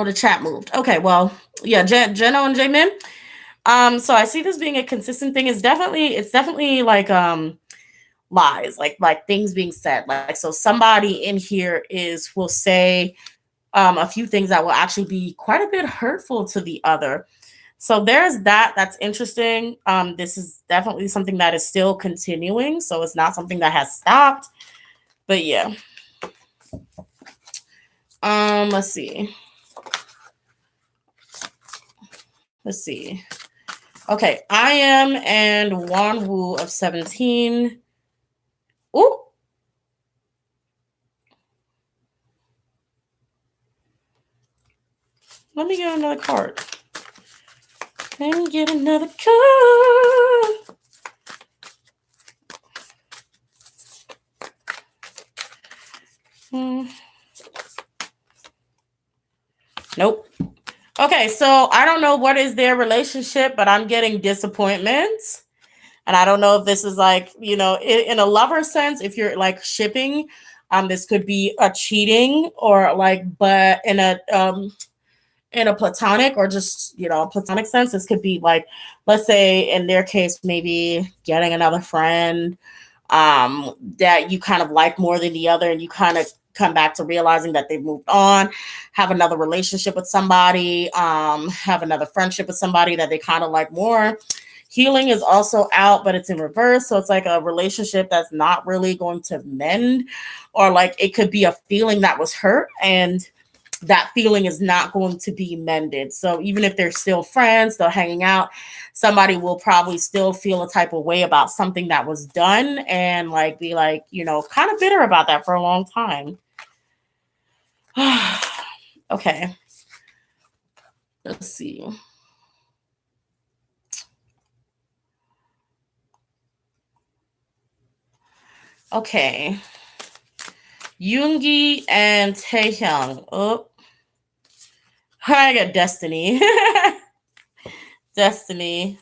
Oh, the chat moved. Okay, well, yeah, Jeno and Jamin. So I see this being a consistent thing. It's definitely like lies, like things being said. Like so somebody in here is will say a few things that will actually be quite a bit hurtful to the other. So there's that. That's interesting. This is definitely something that is still continuing. So it's not something that has stopped. But yeah. Let's see. Let's see. Okay, I am and Wonho of 17. Ooh, let me get another card. Let me get another card. Hmm. Nope. Okay, so I don't know what is their relationship, but I'm getting disappointments. And I don't know if this is like, in a lover sense, if you're like shipping, this could be a cheating or like, but in a platonic or just, platonic sense, this could be like, let's say in their case, maybe getting another friend that you kind of like more than the other, and you kind of come back to realizing that they've moved on, have another relationship with somebody, have another friendship with somebody that they kind of like more. Healing is also out, but it's in reverse. So it's like a relationship that's not really going to mend, or like it could be a feeling that was hurt and that feeling is not going to be mended. So even if they're still friends, still hanging out, somebody will probably still feel a type of way about something that was done and like be like, kind of bitter about that for a long time. Okay. Let's see. Okay. Yoongi and Taehyung. Oh, I got Destiny. Destiny.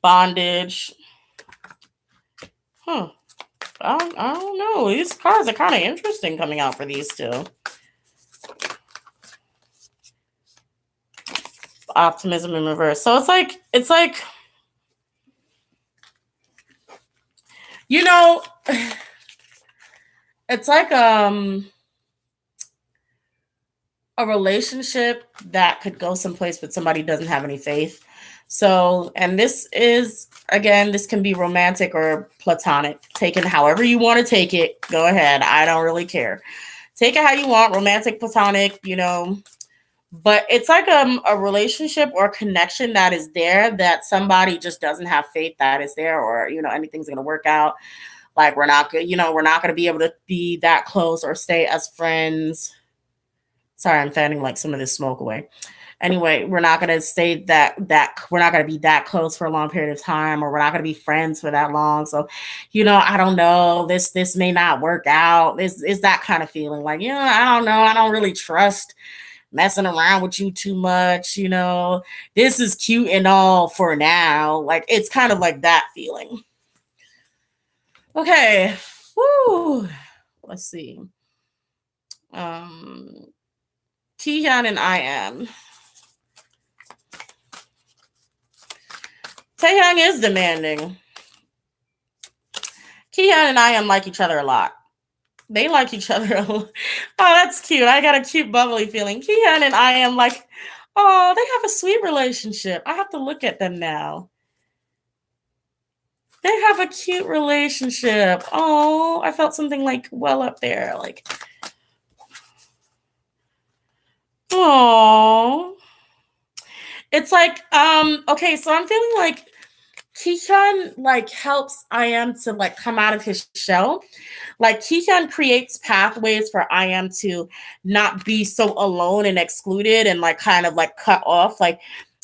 Bondage. Huh. I don't know. These cards are kind of interesting coming out for these two. Optimism in reverse. So it's like it's like a relationship that could go someplace but somebody doesn't have any faith. So, and this is again, this can be romantic or platonic. Take it however you want to take it. Go ahead. I don't really care. Take it how you want, romantic, platonic, but it's like a relationship or connection that is there that somebody just doesn't have faith that is there, or anything's going to work out. Like we're not going to be able to be that close or stay as friends. Sorry, I'm fanning like some of this smoke away. Anyway, we're not going to stay that we're not going to be that close for a long period of time, or we're not going to be friends for that long. So, I don't know, this may not work out. This is that kind of feeling like, I don't know. I don't really trust messing around with you too much. This is cute and all for now. Like it's kind of like that feeling. Okay. Woo. Let's see. Taehyung and I am. Taehyung is demanding. Taehyung and I am like each other a lot. They like each other a lot. Oh, that's cute. I got a cute bubbly feeling. Taehyung and I am like, oh, they have a sweet relationship. I have to look at them now. They have a cute relationship. Oh, I felt something like well up there. Like, oh. It's like, okay, so I'm feeling like Taehyung like helps I.M to like come out of his shell. Like Taehyung creates pathways for I.M to not be so alone and excluded and like kind of like cut off. Like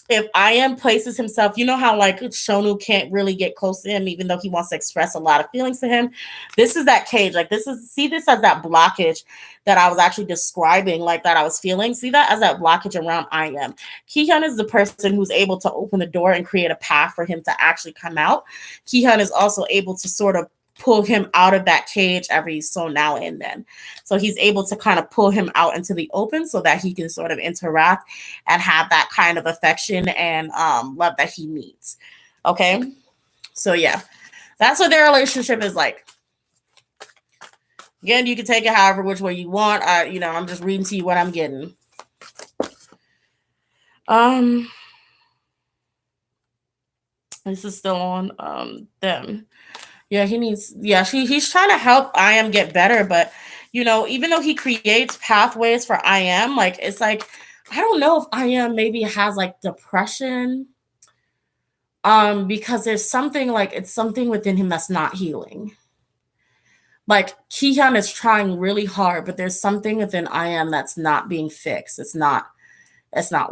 if I.M places himself, you know how like Shonu can't really get close to him, even though he wants to express a lot of feelings to him. This is that cage. Like this as that blockage that I was actually describing, like that I was feeling. See that as that blockage around I.M. Taehyung is the person who's able to open the door and create a path for him to actually come out. Taehyung is also able to sort of pull him out of that cage every so now and then. So he's able to kind of pull him out into the open so that he can sort of interact and have that kind of affection and love that he needs. Okay. So yeah, that's what their relationship is like. Again, you can take it however which way you want. I'm just reading to you what I'm getting. This is still on them. Yeah, he's trying to help I am get better, but even though he creates pathways for I am, like it's like I don't know if I am maybe has like depression. Because there's something like it's something within him that's not healing. Like Kihyun is trying really hard, but there's something within I am that's not being fixed. It's not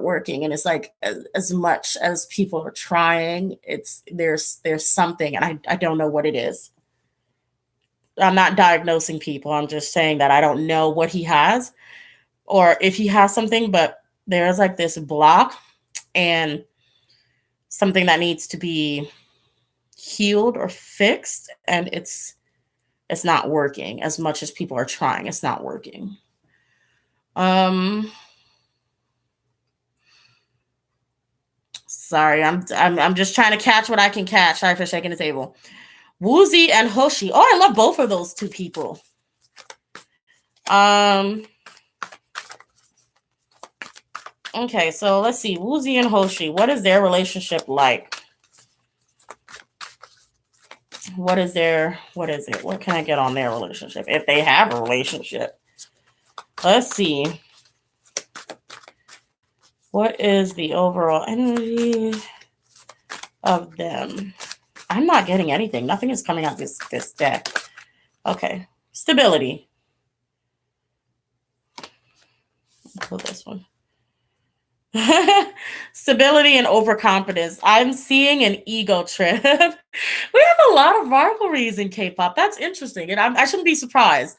working, and it's like as much as people are trying, there's something, and I don't know what it is. I'm not diagnosing people. I'm just saying that I don't know what he has or if he has something, but there's like this block and something that needs to be healed or fixed, and it's not working as much as people are trying. It's not working. Sorry, I'm just trying to catch what I can catch. Sorry for shaking the table. Woozy and Hoshi. Oh, I love both of those two people. Okay, so let's see. Woozy and Hoshi. What is their relationship like? What is it? What can I get on their relationship? If they have a relationship. Let's see. What is the overall energy of them? I'm not getting anything. Nothing is coming out this deck. Okay. Stability. I'll pull this one. Stability and overconfidence. I'm seeing an ego trip. We have a lot of rivalries in K-pop. That's interesting, and I shouldn't be surprised.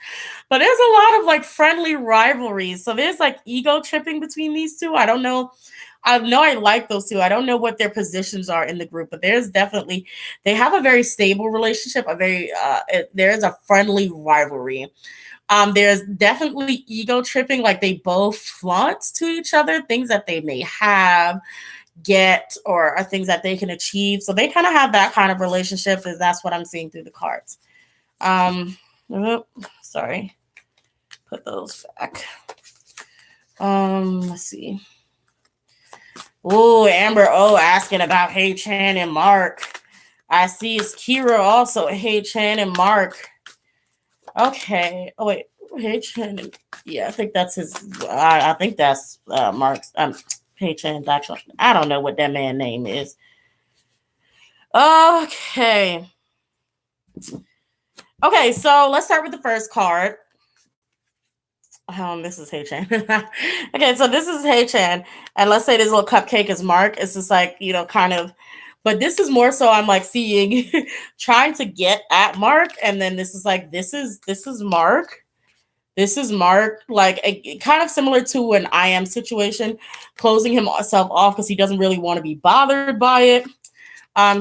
But there's a lot of like friendly rivalries. So there's like ego tripping between these two. I don't know. I know I like those two. I don't know what their positions are in the group, but there's definitely they have a very stable relationship. There's a friendly rivalry. There's definitely ego tripping, like they both flaunt to each other things that they may have, get, or are things that they can achieve. So they kind of have that kind of relationship, and that's what I'm seeing through the cards. Sorry. Put those back. Let's see. Oh, Amber O asking about Hey Chan and Mark. I see it's Kira also. Hey Chan and Mark. Okay. Oh wait. Hey Chan. Yeah, I think that's his. I think that's Mark's. Hey Chan's actually. I don't know what that man's name is. Okay. Okay, so let's start with the first card. This is Hey Chan. Okay, so this is Hey Chan, and let's say this little cupcake is Mark. It's just like kind of. But this is more so I'm like seeing trying to get at Mark, and then this is like this is Mark. This is Mark, like kind of similar to an I am situation, closing himself off because he doesn't really want to be bothered by it.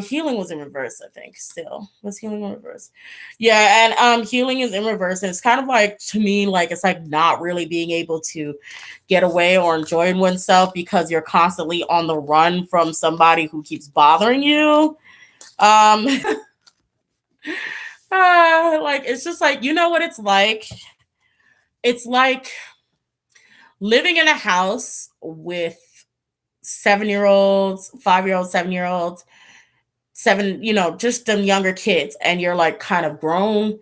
Healing was in reverse, I think. Still, was healing in reverse? Yeah, and healing is in reverse, and it's kind of like to me, like it's like not really being able to get away or enjoying oneself because you're constantly on the run from somebody who keeps bothering you. Like it's just like what it's like. It's like living in a house with 7-year-olds, 5-year-olds, 7-year-olds, just them younger kids, and you're like kind of grown,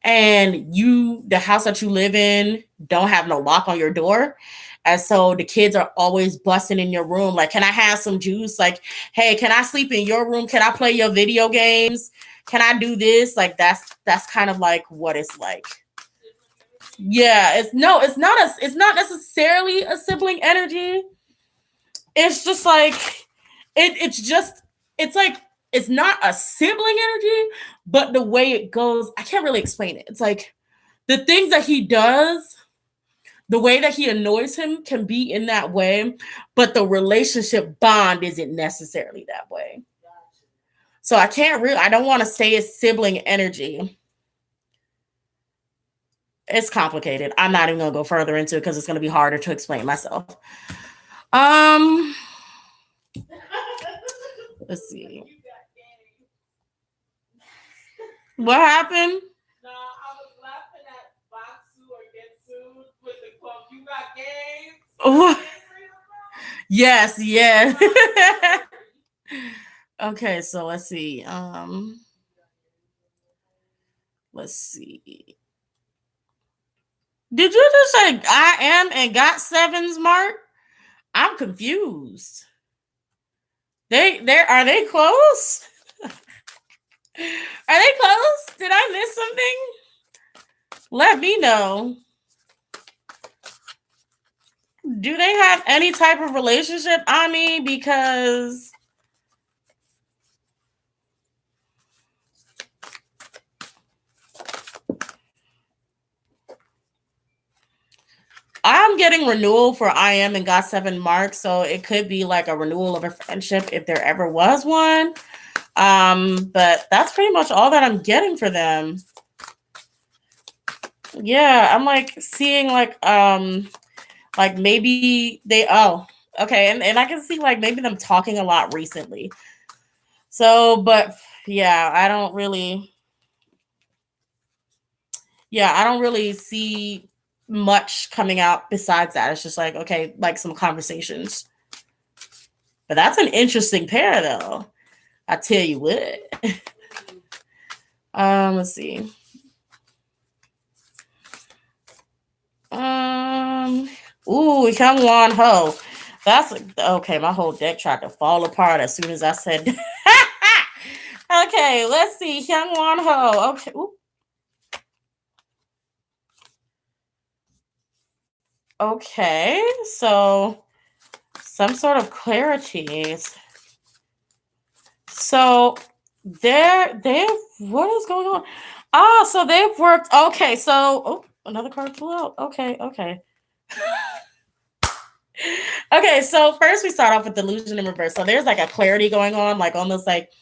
and the house that you live in don't have no lock on your door. And so the kids are always busting in your room. Like, can I have some juice? Like, hey, can I sleep in your room? Can I play your video games? Can I do this? Like, that's kind of like what it's like. Yeah, it's not necessarily a sibling energy. It's just like it's like it's not a sibling energy, but the way it goes, I can't really explain it. It's like the things that he does, the way that he annoys him can be in that way, but the relationship bond isn't necessarily that way. So I don't want to say it's sibling energy. It's complicated. I'm not even gonna go further into it because it's gonna be harder to explain myself. Um, let's see. What happened? No, I was laughing at Batsu or Getsu with the quote, "You got game." Yes, yes. Okay, so let's see. Let's see. Did you just say I am and got sevens, Mark? I'm confused. They are they close? Are they close? Did I miss something? Let me know. Do they have any type of relationship? I mean, because I'm getting renewal for I am and got seven marks, so it could be like a renewal of a friendship if there ever was one. But that's pretty much all that I'm getting for them. Yeah, I'm like seeing like maybe they okay, and I can see like maybe them talking a lot recently. So, but yeah, I don't really see much coming out besides that. It's just like, okay, like some conversations. But that's an interesting pair though. I tell you what. Let's see. Ooh, Young Wonho. That's okay. My whole deck tried to fall apart as soon as I said. Okay, let's see. Young Wonho. Okay. Ooh. Okay, so some sort of clarity. So they what is going on? Ah, so they've worked. Okay, so another card flew out. Okay. Okay, so first we start off with delusion in reverse. So there's like a clarity going on, like almost like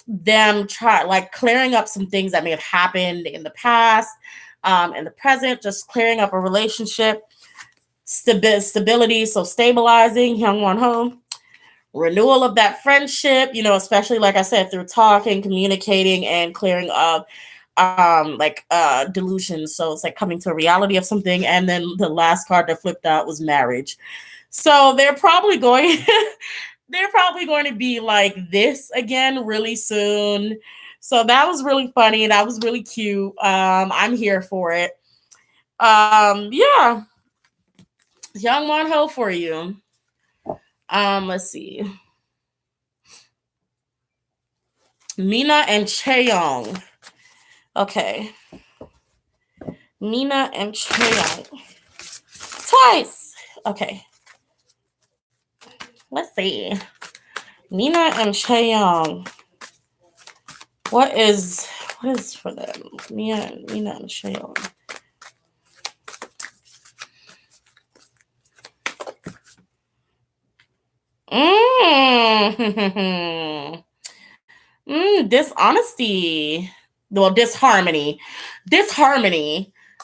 them try like clearing up some things that may have happened in the past, in the present, just clearing up a relationship, stability, so stabilizing, Hyung Won Ho, renewal of that friendship, especially like I said, through talking, communicating, and clearing up delusions. So it's like coming to a reality of something. And then the last card that flipped out was marriage. So they're probably going they're probably going to be like this again really soon. So that was really funny. That was really cute. I'm here for it. Yeah. Young Wonho for you. Let's see. Mina and Chaeyoung. Okay. Mina and Chaeyoung. Twice. Okay. Let's see. Mina and Chaeyoung. What is for them? Mina and Chaeyoung. Dishonesty. Well, disharmony.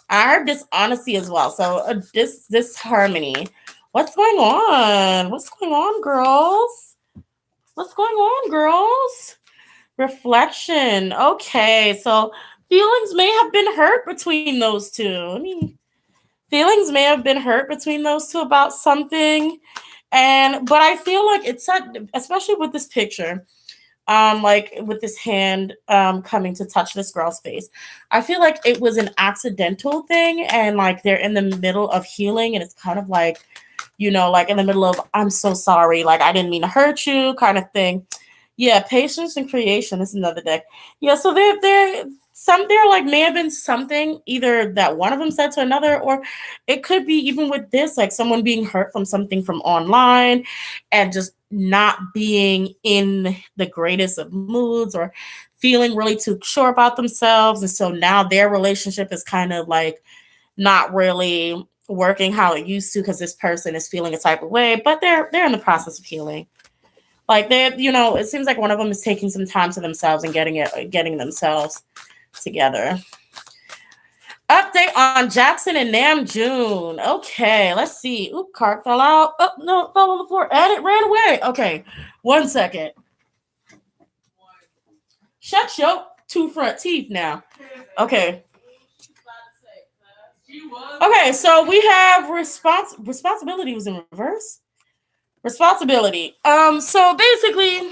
I heard dishonesty as well. So disharmony. What's going on? What's going on, girls? What's going on, girls? Reflection. Okay, so feelings may have been hurt between those two. I mean, feelings may have been hurt between those two about something, but I feel like it's especially with this picture, like with this hand coming to touch this girl's face. I feel like it was an accidental thing, and like they're in the middle of healing, and it's kind of like, like in the middle of I'm so sorry, like I didn't mean to hurt you, kind of thing. Yeah, patience and creation is another deck. Yeah, so there like may have been something either that one of them said to another, or it could be even with this, like someone being hurt from something from online and just not being in the greatest of moods or feeling really too sure about themselves. And so now their relationship is kind of like not really working how it used to because this person is feeling a type of way, but they're in the process of healing. Like it seems like one of them is taking some time to themselves and getting themselves together. Update on Jackson and Namjoon. Okay, let's see. Oop, card fell out. Oh no, it fell on the floor and it ran away. Okay, 1 second. Shut your two front teeth now. Okay. Okay, so we have responsibility was in reverse. Responsibility. So basically,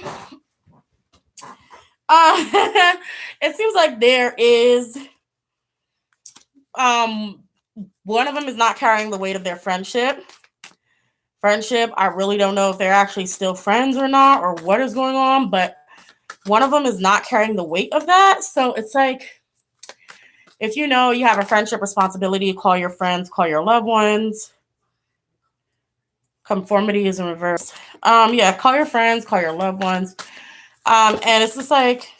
it seems like there is um one of them is not carrying the weight of their friendship. I really don't know if they're actually still friends or not, or what is going on, but one of them is not carrying the weight of that. So it's like, if you know you have a friendship responsibility, call your friends, call your loved ones. Conformity is in reverse. Yeah, call your friends, call your loved ones. And it's just like,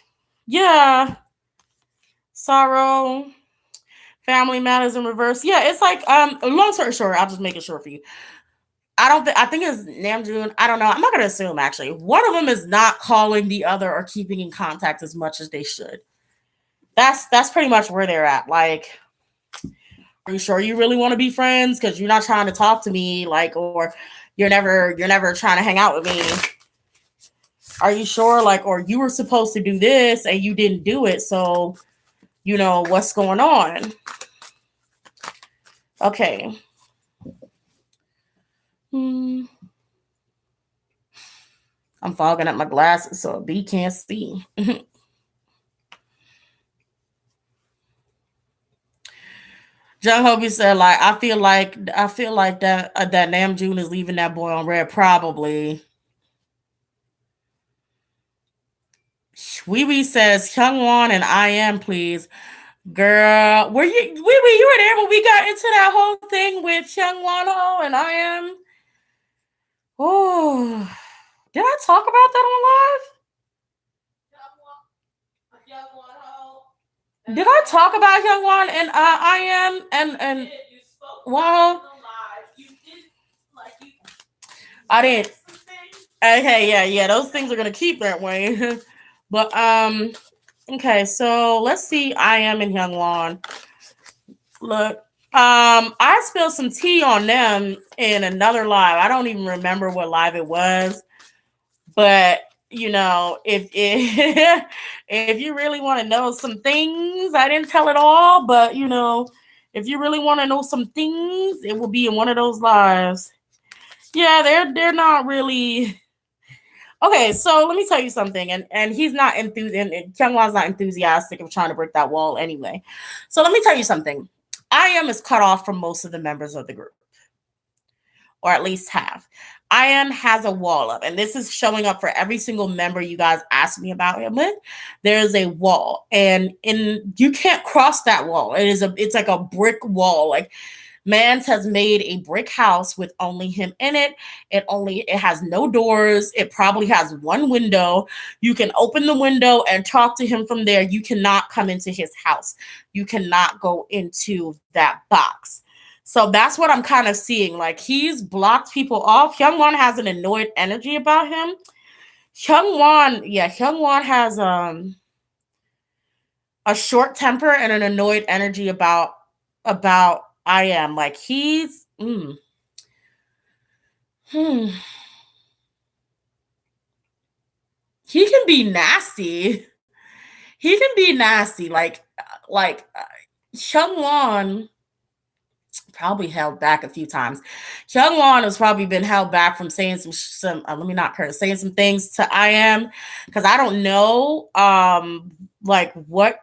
yeah, sorrow, family matters in reverse. Yeah, it's like, long story short, I'll just make it short for you. I think it's Namjoon. I don't know. I'm not gonna assume actually. One of them is not calling the other or keeping in contact as much as they should. That's pretty much where they're at. Like, are you sure you really want to be friends? Because you're not trying to talk to me, like, or you're never trying to hang out with me. Are you sure? Like, or you were supposed to do this and you didn't do it, so you know what's going on. Okay. Hmm. I'm fogging up my glasses so B can't see. John Hobie said, like, I feel like that Namjoon is leaving that boy on red, probably. Wee Wee says, Hyungwon and I am, please. Girl, were you were there when we got into that whole thing with Wonho and I am? Oh, did I talk about that on live? Did I talk about Hyungwon and I am and Wonho? I didn't. Okay, yeah. Those things are gonna keep that way. But okay, so let's see. I am in Hyungwon. Look, I spilled some tea on them in another live. I don't even remember what live it was, but if if you really want to know some things, I didn't tell it all, but if you really want to know some things, it will be in one of those lives. Yeah, they're not really. Okay, so let me tell you something, and he's not and Kyungwan's not enthusiastic of trying to break that wall anyway. So let me tell you something. I am is cut off from most of the members of the group, or at least half. I am has a wall up, and this is showing up for every single member you guys asked me about him with. There is a wall, and you can't cross that wall. It's like a brick wall. Like, Mans has made a brick house with only him in it. It has no doors. It probably has one window. You can open the window and talk to him from there. You cannot come into his house. You cannot go into that box. So that's what I'm kind of seeing. Like, he's blocked people off. Hyungwon has an annoyed energy about him. Hyungwon has a short temper and an annoyed energy about I am. Like, he's hmm, he can be nasty. He can be nasty. Like Hyungwon probably held back a few times. Hyungwon has probably been held back from saying some let me not curse, saying some things to I am, because I don't know like what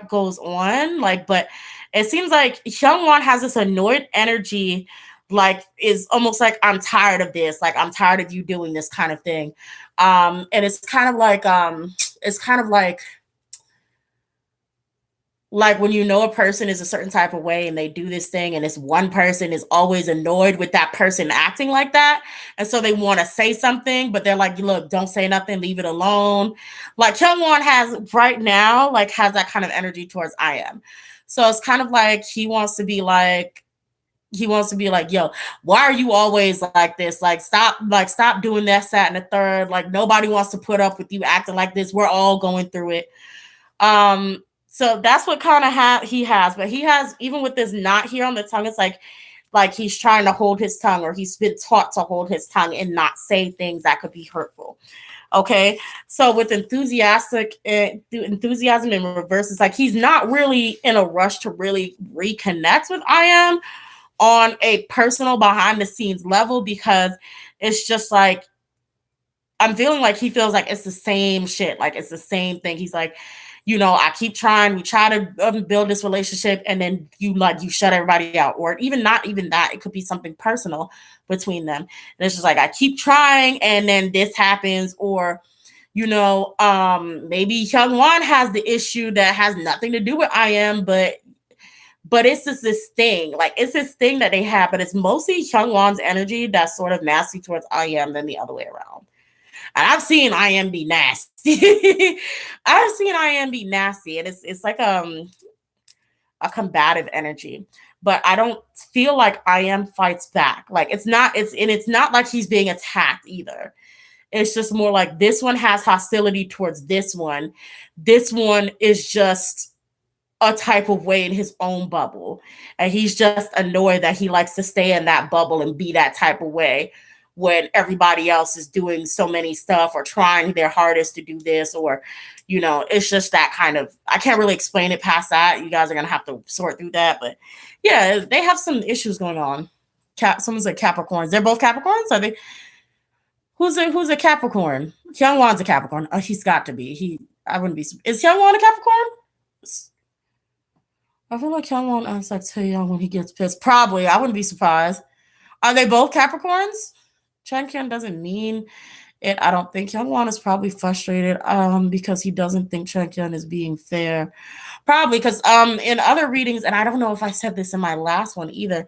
goes on, like, but it seems like Hyungwon has this annoyed energy, like, is almost like, I'm tired of this, like, I'm tired of you doing this kind of thing. And it's kind of like when you know a person is a certain type of way and they do this thing, and this one person is always annoyed with that person acting like that, and so they want to say something, but they're like, look, don't say nothing, leave it alone. Like, Kyungwon has right now, like, has that kind of energy towards I am. So it's kind of like he wants to be like, yo, why are you always like this? Stop doing that, that, and the third. Like, nobody wants to put up with you acting like this. We're all going through it. So that's what kind of he has, but he has, even with this knot here on the tongue, it's like he's trying to hold his tongue, or he's been taught to hold his tongue and not say things that could be hurtful. Okay, so with enthusiasm in reverse, it's like he's not really in a rush to really reconnect with I am on a personal behind the scenes level, because it's just like I'm feeling like he feels like it's the same shit. Like it's the same thing. He's like, I keep trying. We try to build this relationship, and then you shut everybody out, or even not even that. It could be something personal between them. And it's just like I keep trying, and then this happens, or maybe Hyungwon has the issue that has nothing to do with I am, but it's just this thing, like it's this thing that they have, but it's mostly Hyungwon's energy that's sort of nasty towards I am than the other way around. And I've seen I am be nasty. I've seen I am be nasty, and it's like a combative energy. But I don't feel like I am fights back. Like it's not like he's being attacked either. It's just more like this one has hostility towards this one. This one is just a type of way in his own bubble. And he's just annoyed that he likes to stay in that bubble and be that type of way when everybody else is doing so many stuff or trying their hardest to do this, or it's just that kind of, I can't really explain it past that. You guys are going to have to sort through that, but yeah, they have some issues going on. Someone's like Capricorns. They're both Capricorns. Are they? Who's a Capricorn? Hyungwon's a Capricorn. Oh, he's got to be. I wouldn't be. Is Hyungwon a Capricorn? I feel like Hyungwon acts like Taeyong when he gets pissed. Probably. I wouldn't be surprised. Are they both Capricorns? Chankyun doesn't mean it. I don't think Hyungwon is probably frustrated because he doesn't think Chankyun is being fair. Probably because in other readings, and I don't know if I said this in my last one either.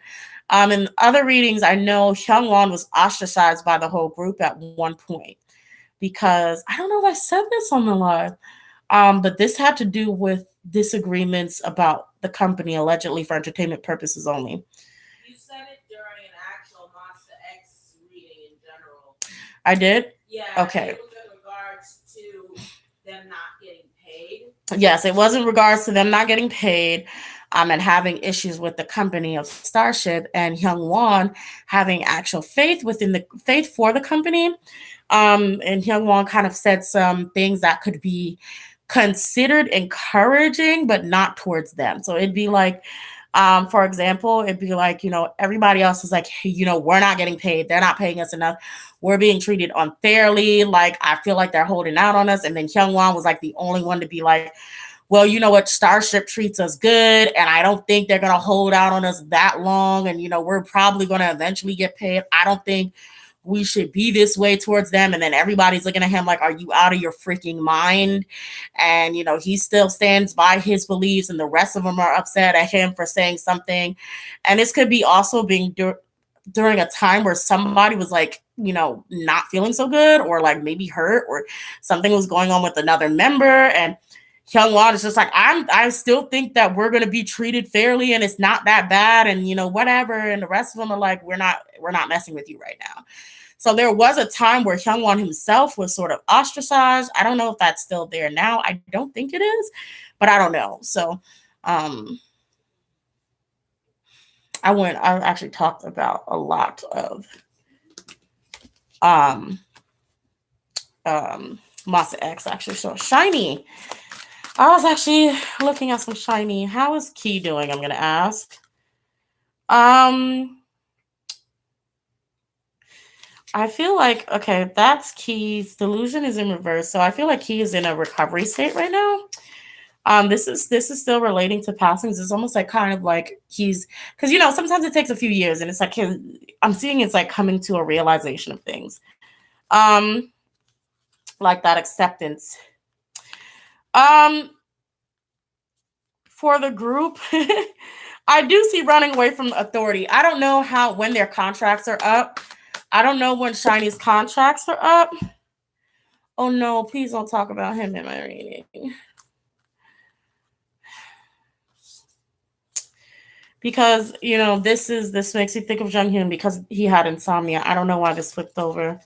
In other readings, I know Hyungwon was ostracized by the whole group at one point, because I don't know if I said this on the live, but this had to do with disagreements about the company, allegedly for entertainment purposes only. You said it during an actual Monster X reading in general. I did? Yeah. Okay. It was in regards to them not getting paid. Yes, it was in regards to them not getting paid, and having issues with the company of Starship, and Hyungwon having actual faith for the company. And Hyungwon kind of said some things that could be considered encouraging, but not towards them. So it'd be like, for example, it'd be like, everybody else is like, hey, we're not getting paid. They're not paying us enough. We're being treated unfairly. Like, I feel like they're holding out on us. And then Hyungwon was like the only one to be like, well, you know what? Starship treats us good, and I don't think they're going to hold out on us that long. And, we're probably going to eventually get paid. I don't think we should be this way towards them. And then everybody's looking at him like, are you out of your freaking mind? And, he still stands by his beliefs, and the rest of them are upset at him for saying something. And this could be also being during a time where somebody was like, not feeling so good, or like maybe hurt, or something was going on with another member. And Hyungwon is just like, I still think that we're gonna be treated fairly, and it's not that bad, and whatever. And the rest of them are like, we're not messing with you right now. So there was a time where Hyungwon himself was sort of ostracized. I don't know if that's still there now. I don't think it is, but I don't know. So I actually talked about a lot of Masa X actually. So Shiny. I was actually looking at some Shiny. How is Key doing? I'm gonna ask. I feel like, okay, that's Key's delusion is in reverse. So I feel like Key is in a recovery state right now. This is still relating to passings. It's almost like kind of like he's, because sometimes it takes a few years, and it's like I'm seeing it's like coming to a realization of things. Like that acceptance. For the group, I do see running away from authority. I don't know when their contracts are up. I don't know when Shiny's contracts are up. Oh no, please don't talk about him in my reading. Because, this makes me think of Junghyun because he had insomnia. I don't know why this flipped over.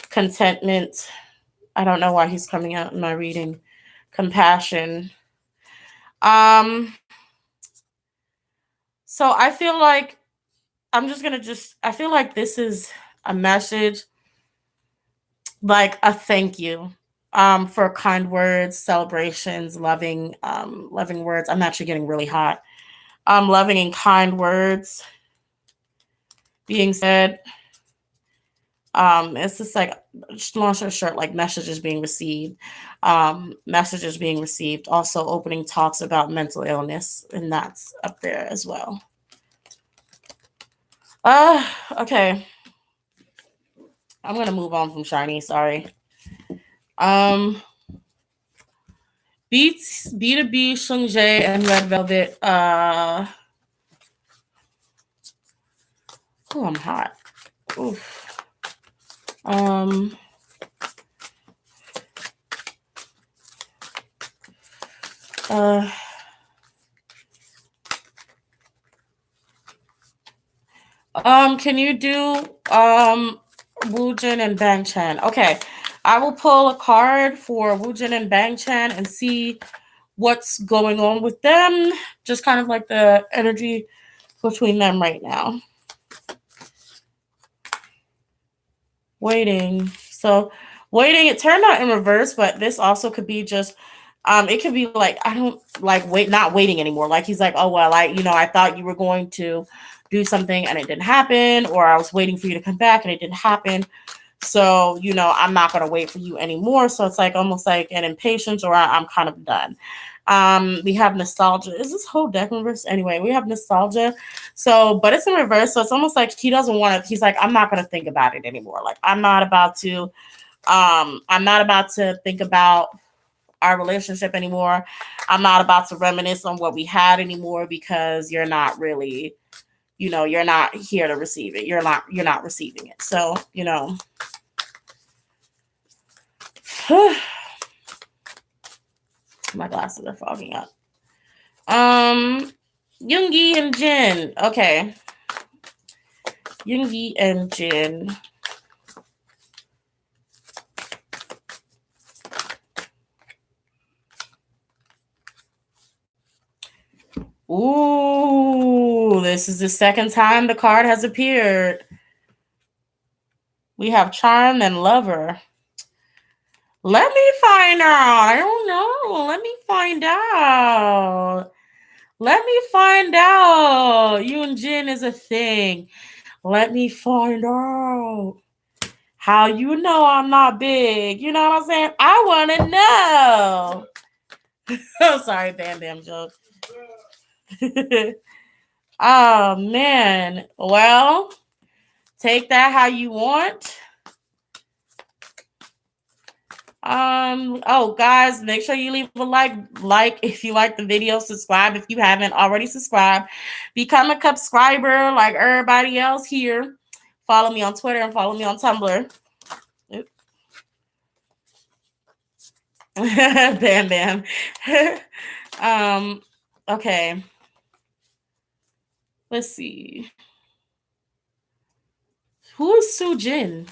Contentment. I don't know why he's coming out in my reading. Compassion. Um, so I feel like I feel like this is a message, like a thank you for kind words, celebrations, loving words. I'm actually getting really hot. Loving and kind words being said. It's just like, just long story short, like messages being received. Also, opening talks about mental illness, and that's up there as well. Uh, okay, I'm gonna move on from shiny. Sorry. Um, Beats, B2B, Shungjae, and Red Velvet. Oh, I'm hot. Oof. Um, uh, can you do Woojin and Bang Chan? Okay, I will pull a card for Woojin and Bang Chan and see what's going on with them. Just kind of like the energy between them right now. Waiting. So waiting, it turned out in reverse, but this also could be just it could be like, I don't like not waiting anymore. Like he's like, oh well, I thought you were going to do something and it didn't happen, or I was waiting for you to come back and it didn't happen. So, I'm not gonna wait for you anymore. So it's like almost like an impatience, or I'm kind of done. We have nostalgia. Is this whole deck in reverse? Anyway, we have nostalgia. So, but it's in reverse. So it's almost like he doesn't want to, he's like, I'm not gonna think about it anymore. Like I'm not about to think about our relationship anymore. I'm not about to reminisce on what we had anymore, because you're not really, you're not here to receive it. You're not receiving it. So, my glasses are fogging up. Yoongi and Jin. Okay. Yoongi and Jin. Ooh, this is the second time the card has appeared. We have Charm and Lover. Let me find out. I don't know. Let me find out. Let me find out. Yoon Jin is a thing. Let me find out. How you know I'm not big? You know what I'm saying? I want to know. I'm sorry, Bam Bam joke. Oh, man. Well, take that how you want. Oh, guys, make sure you leave a like if you like the video, subscribe if you haven't already subscribed, become a subscriber like everybody else here. Follow me on Twitter and follow me on Tumblr. Bam Bam. Okay. Let's see. Who is Sujin?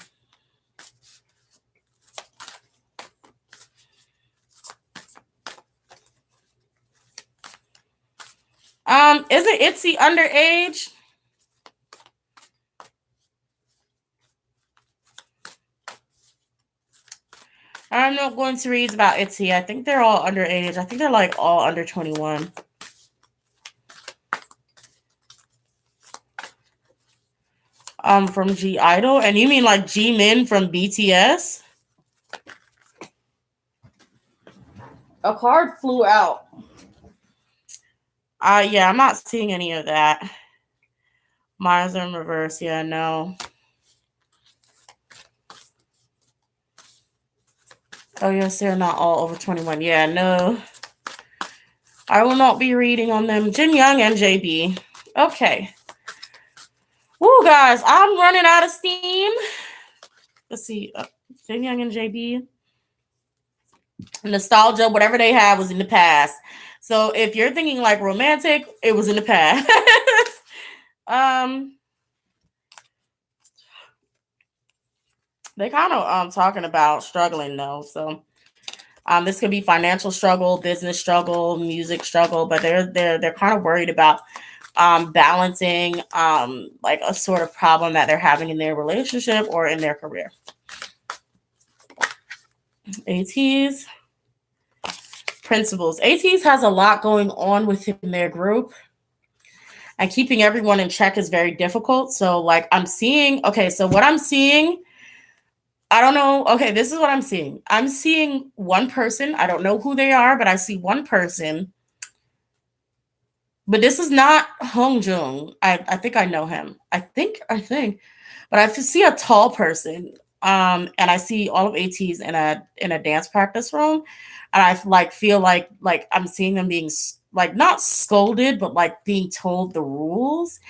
Isn't Itzy underage? I'm not going to read about Itzy. I think they're all underage. I think they're like all under 21. From G Idol, and you mean like G Min from BTS? A card flew out. Yeah, I'm not seeing any of that. Mars in reverse. Yeah, no. Oh, yes, they're not all over 21. Yeah, no. I will not be reading on them. Jin Young and JB. Okay. Woo, guys, I'm running out of steam. Let's see. Jin Young and JB. Nostalgia, whatever they have was in the past. So if you're thinking like romantic, it was in the past. They kind of talking about struggling though. So this could be financial struggle, business struggle, music struggle, but they're kind of worried about balancing like a sort of problem that they're having in their relationship or in their career. ATs, principles. ATs has a lot going on within their group, and keeping everyone in check is very difficult. So, like, I'm seeing, okay, so what I'm seeing, I don't know. Okay, this is what I'm seeing. I'm seeing one person. I don't know who they are, but I see one person. But this is not Hong Jung. I think I know him. I think. But I see a tall person. And I see all of ATs in a dance practice room, and I like feel like I'm seeing them being like not scolded, but like being told the rules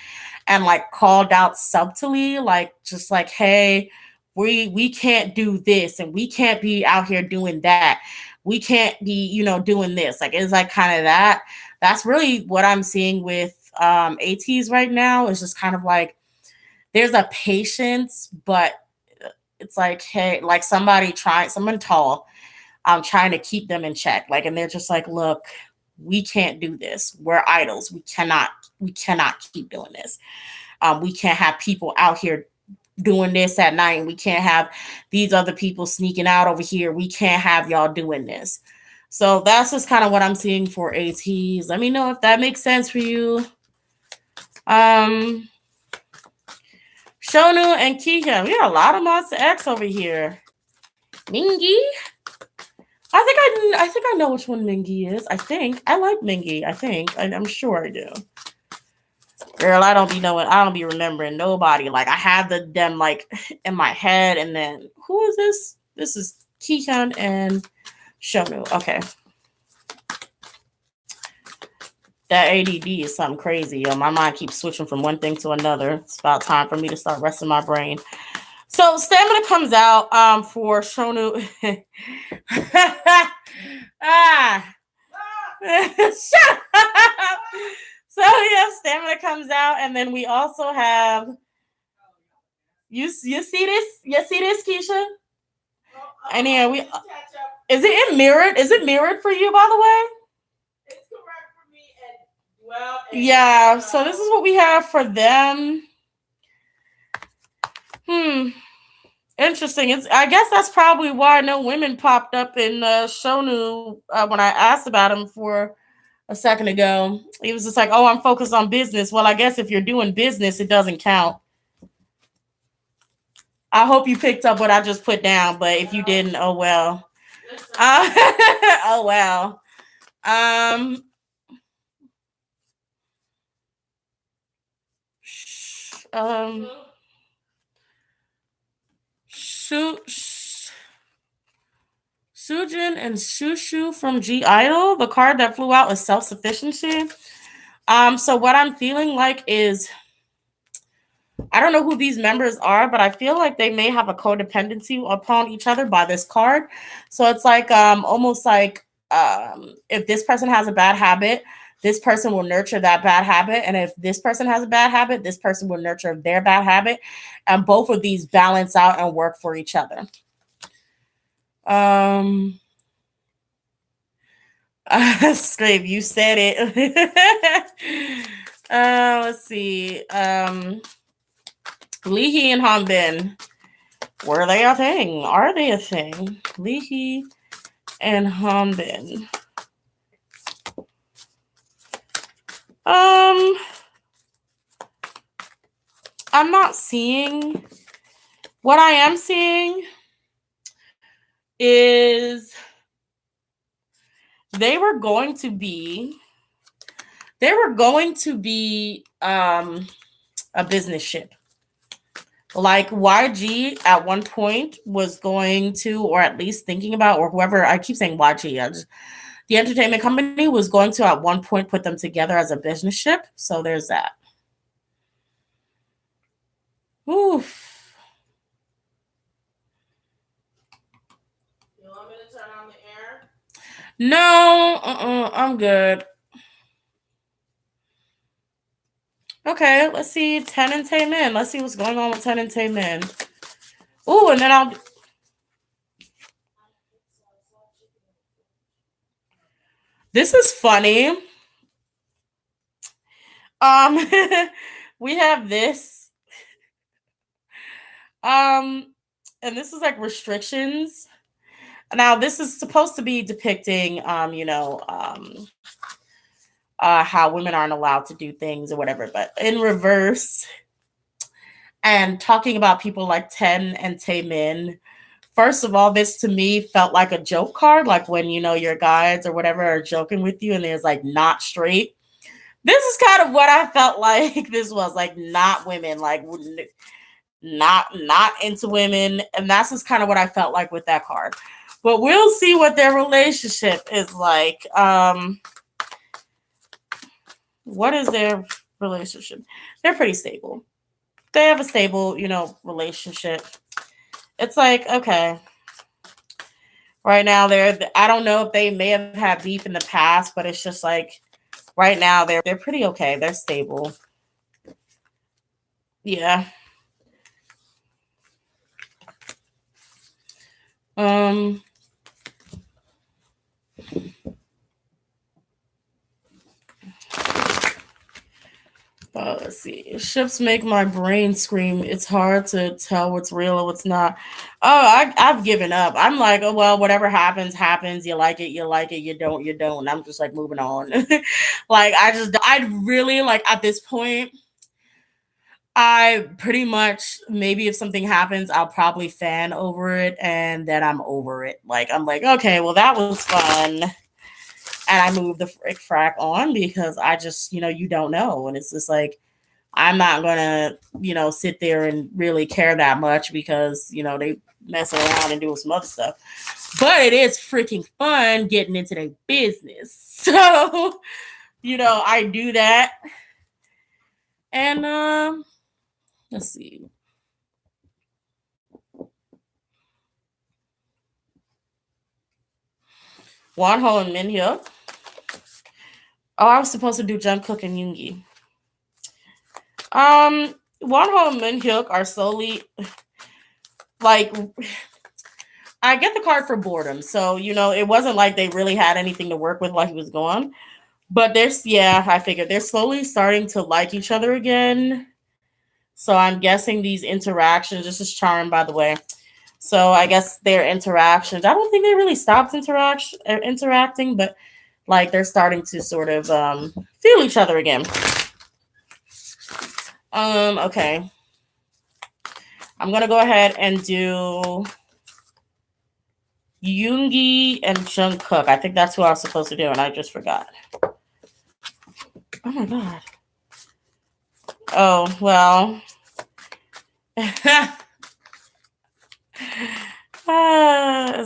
and like called out subtly, like just like, hey, we can't do this and we can't be out here doing that. We can't be, doing this. Like it's like kind of that. That's really what I'm seeing with ATs right now. It's just kind of like there's a patience, but it's like, hey, like someone tall, trying to keep them in check. Like, and they're just like, look, we can't do this. We're idols. We cannot keep doing this. We can't have people out here doing this at night. We can't have these other people sneaking out over here. We can't have y'all doing this. So that's just kind of what I'm seeing for ATs. Let me know if that makes sense for you. Um, Shonu and Kihyun. We got a lot of Monster X over here. Mingy. I think I know which one Mingy is. I think I like Mingy. I'm sure I do. Girl, I don't be knowing. I don't be remembering nobody. Like I have them like in my head, and then who is this? This is Kihyun and Shonu. Okay, that ADD is something crazy. Yo, my mind keeps switching from one thing to another. It's about time for me to start resting my brain. So stamina comes out for Shonu. ah. Shut up. So yeah, stamina comes out, and then we also have you see this? You see this, Keisha? And yeah, we is it mirrored? Is it mirrored for you, by the way? It's correct for me and well. Yeah. So this is what we have for them. Hmm. Interesting. It's. I guess that's probably why no women popped up in Shonu when I asked about him for a second ago. He was just like, "Oh, I'm focused on business." Well, I guess if you're doing business, it doesn't count. I hope you picked up what I just put down, but if you didn't, oh well. Oh well. Um. Um. Su- Sujin and Shushu from G Idol. The card that flew out is self sufficiency. So what I'm feeling like is I don't know who these members are, but I feel like they may have a codependency upon each other by this card. So it's like almost like if this person has a bad habit, this person will nurture that bad habit. And if this person has a bad habit, this person will nurture their bad habit. And both of these balance out and work for each other. Um Scrape, you said it. Let's see. Leehy and Hanbin. Were they a thing? Are they a thing? Leehy and Hanbin. Um, I'm not seeing. What I am seeing is they were going to be. They were going to be a business ship. Like YG at one point was going to, or at least thinking about, or whoever, I keep saying YG, the entertainment company was going to at one point put them together as a business ship. So there's that. Oof. You want me to turn on the air? No, I'm good. Okay, let's see Ten and Tay Men. Let's see what's going on with Ten and Tay Men. Ooh, and then I'll. This is funny. Um, we have this. Um, and this is like restrictions. Now, this is supposed to be depicting, how women aren't allowed to do things or whatever, but in reverse, and talking about people like Ten and Taemin. First of all, this to me felt like a joke card, like when your guides or whatever are joking with you, and there's like not straight. This is kind of what I felt like this was like not women, like not into women, and that's just kind of what I felt like with that card. But we'll see what their relationship is like. What is their relationship? They're pretty stable. They have a stable, relationship. It's like, okay, right now I don't know if they may have had beef in the past, but it's just like right now they're pretty okay. They're stable. Yeah. Um let's see. Ships make my brain scream. It's hard to tell what's real or what's not. Oh, I've given up. I'm like, oh well, whatever happens, happens. You like it, you like it. You don't, you don't. I'm just like moving on. Like I really like at this point. I pretty much maybe if something happens, I'll probably fan over it, and then I'm over it. Like I'm like, okay, well that was fun, and I move the frick frack on because I just you don't know, and it's just like I'm not gonna, sit there and really care that much because, they messing around and doing some other stuff. But it is freaking fun getting into their business. So, I do that. And let's see. Wonho and Minhyuk. Oh, I was supposed to do Jungkook and Yoongi. Wonho and Minhyuk are slowly like I get the card for boredom. So, it wasn't like they really had anything to work with while he was gone. But yeah, I figured they're slowly starting to like each other again. So I'm guessing these interactions, this is Charm, by the way. So I guess their interactions, I don't think they really stopped interacting, but like they're starting to sort of feel each other again. Okay. I'm gonna go ahead and do Yoongi and Jungkook. I think that's who I was supposed to do, and I just forgot. Oh my god. Oh well. Is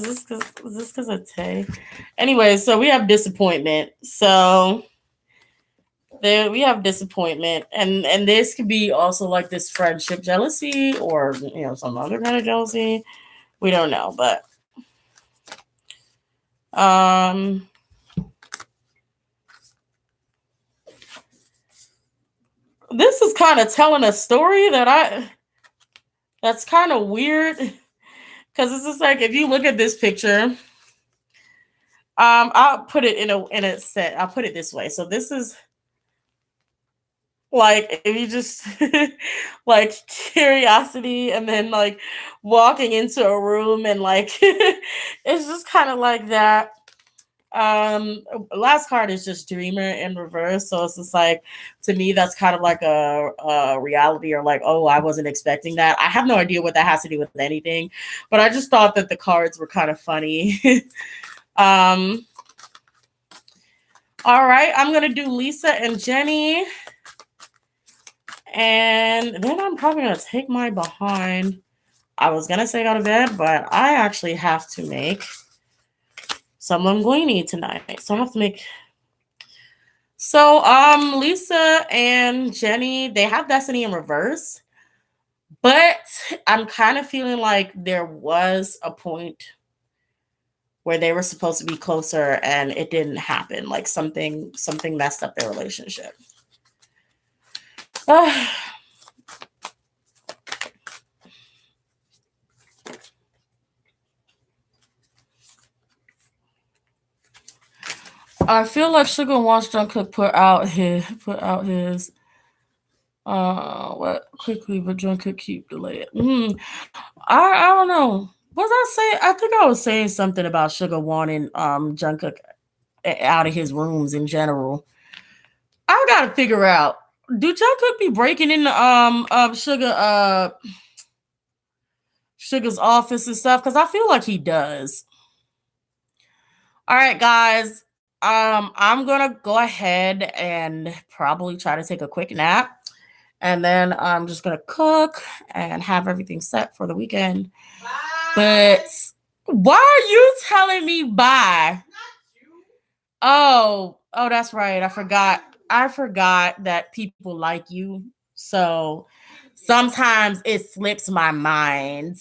this because of Tay? Anyway, so we have disappointment. So there we have disappointment, and this could be also like this friendship jealousy or some other kind of jealousy. We don't know, but um this is kind of telling a story that's kind of weird because it's just like if you look at this picture, I'll put it in a set. I'll put it this way. So this is like if you just like curiosity and then like walking into a room and like it's just kind of like that. Last card is just Dreamer in reverse, so it's just like to me that's kind of like a reality or like, oh, I wasn't expecting that. I have no idea what that has to do with anything, but I just thought that the cards were kind of funny. um all right, I'm gonna do Lisa and Jenny, and then I'm probably gonna take my behind. I was gonna say go to bed, but I actually have to make some linguine tonight, so I have to make. So, Lisa and Jenny, they have Destiny in reverse, but I'm kind of feeling like there was a point where they were supposed to be closer and it didn't happen. Like something messed up their relationship. I feel like Sugar wants Jungkook put out his what quickly, but Jungkook keep delaying. I don't know. Was I saying? I think I was saying something about Sugar wanting Jungkook out of his rooms in general. I gotta figure out. Do Jungkook be breaking into Sugar's office and stuff? Because I feel like he does. All right, guys. I'm gonna go ahead and probably try to take a quick nap, and then I'm just gonna cook and have everything set for the weekend. But Bye. why are you telling me bye? Not you. Oh, that's right. I forgot that people like you. So sometimes it slips my mind.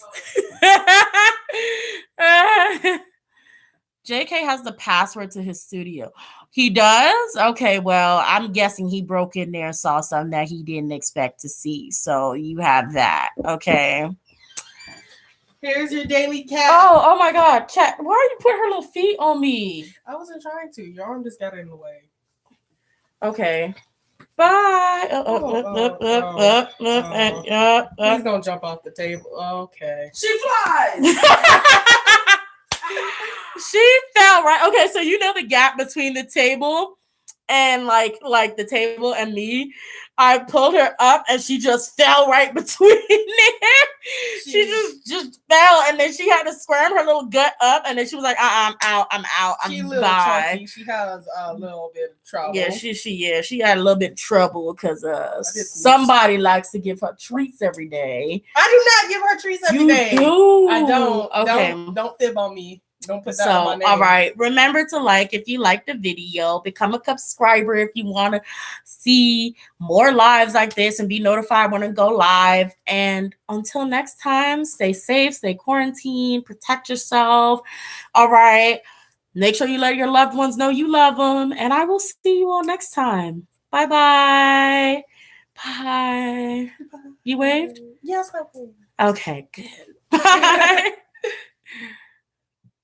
JK has the password to his studio. He does? Okay, well, I'm guessing he broke in there and saw something that he didn't expect to see. So you have that. Okay. Here's your daily cat. Oh my God. Cat, why are you putting her little feet on me? I wasn't trying to. Your arm just got in the way. Okay. Bye. Please don't jump off the table. Okay. She flies. She fell right. Okay, so you know the gap between the table and like the table and me. I pulled her up and she just fell right between there. She just fell and then she had to squirm her little gut up and then she was like, I'm out. She a little chunky. She has a little bit of trouble. Yeah, she had a little bit of trouble because somebody likes to give her treats every day. I do not give her treats every day. You do. I don't. Okay. Don't fib on me. Don't put that on my name. All right. Remember to like if you like the video. Become a subscriber if you want to see more lives like this and be notified when I go live. And until next time, stay safe, stay quarantined, protect yourself. All right. Make sure you let your loved ones know you love them. And I will see you all next time. Bye-bye. Bye. You waved? Yes, I will. Okay, good. Bye.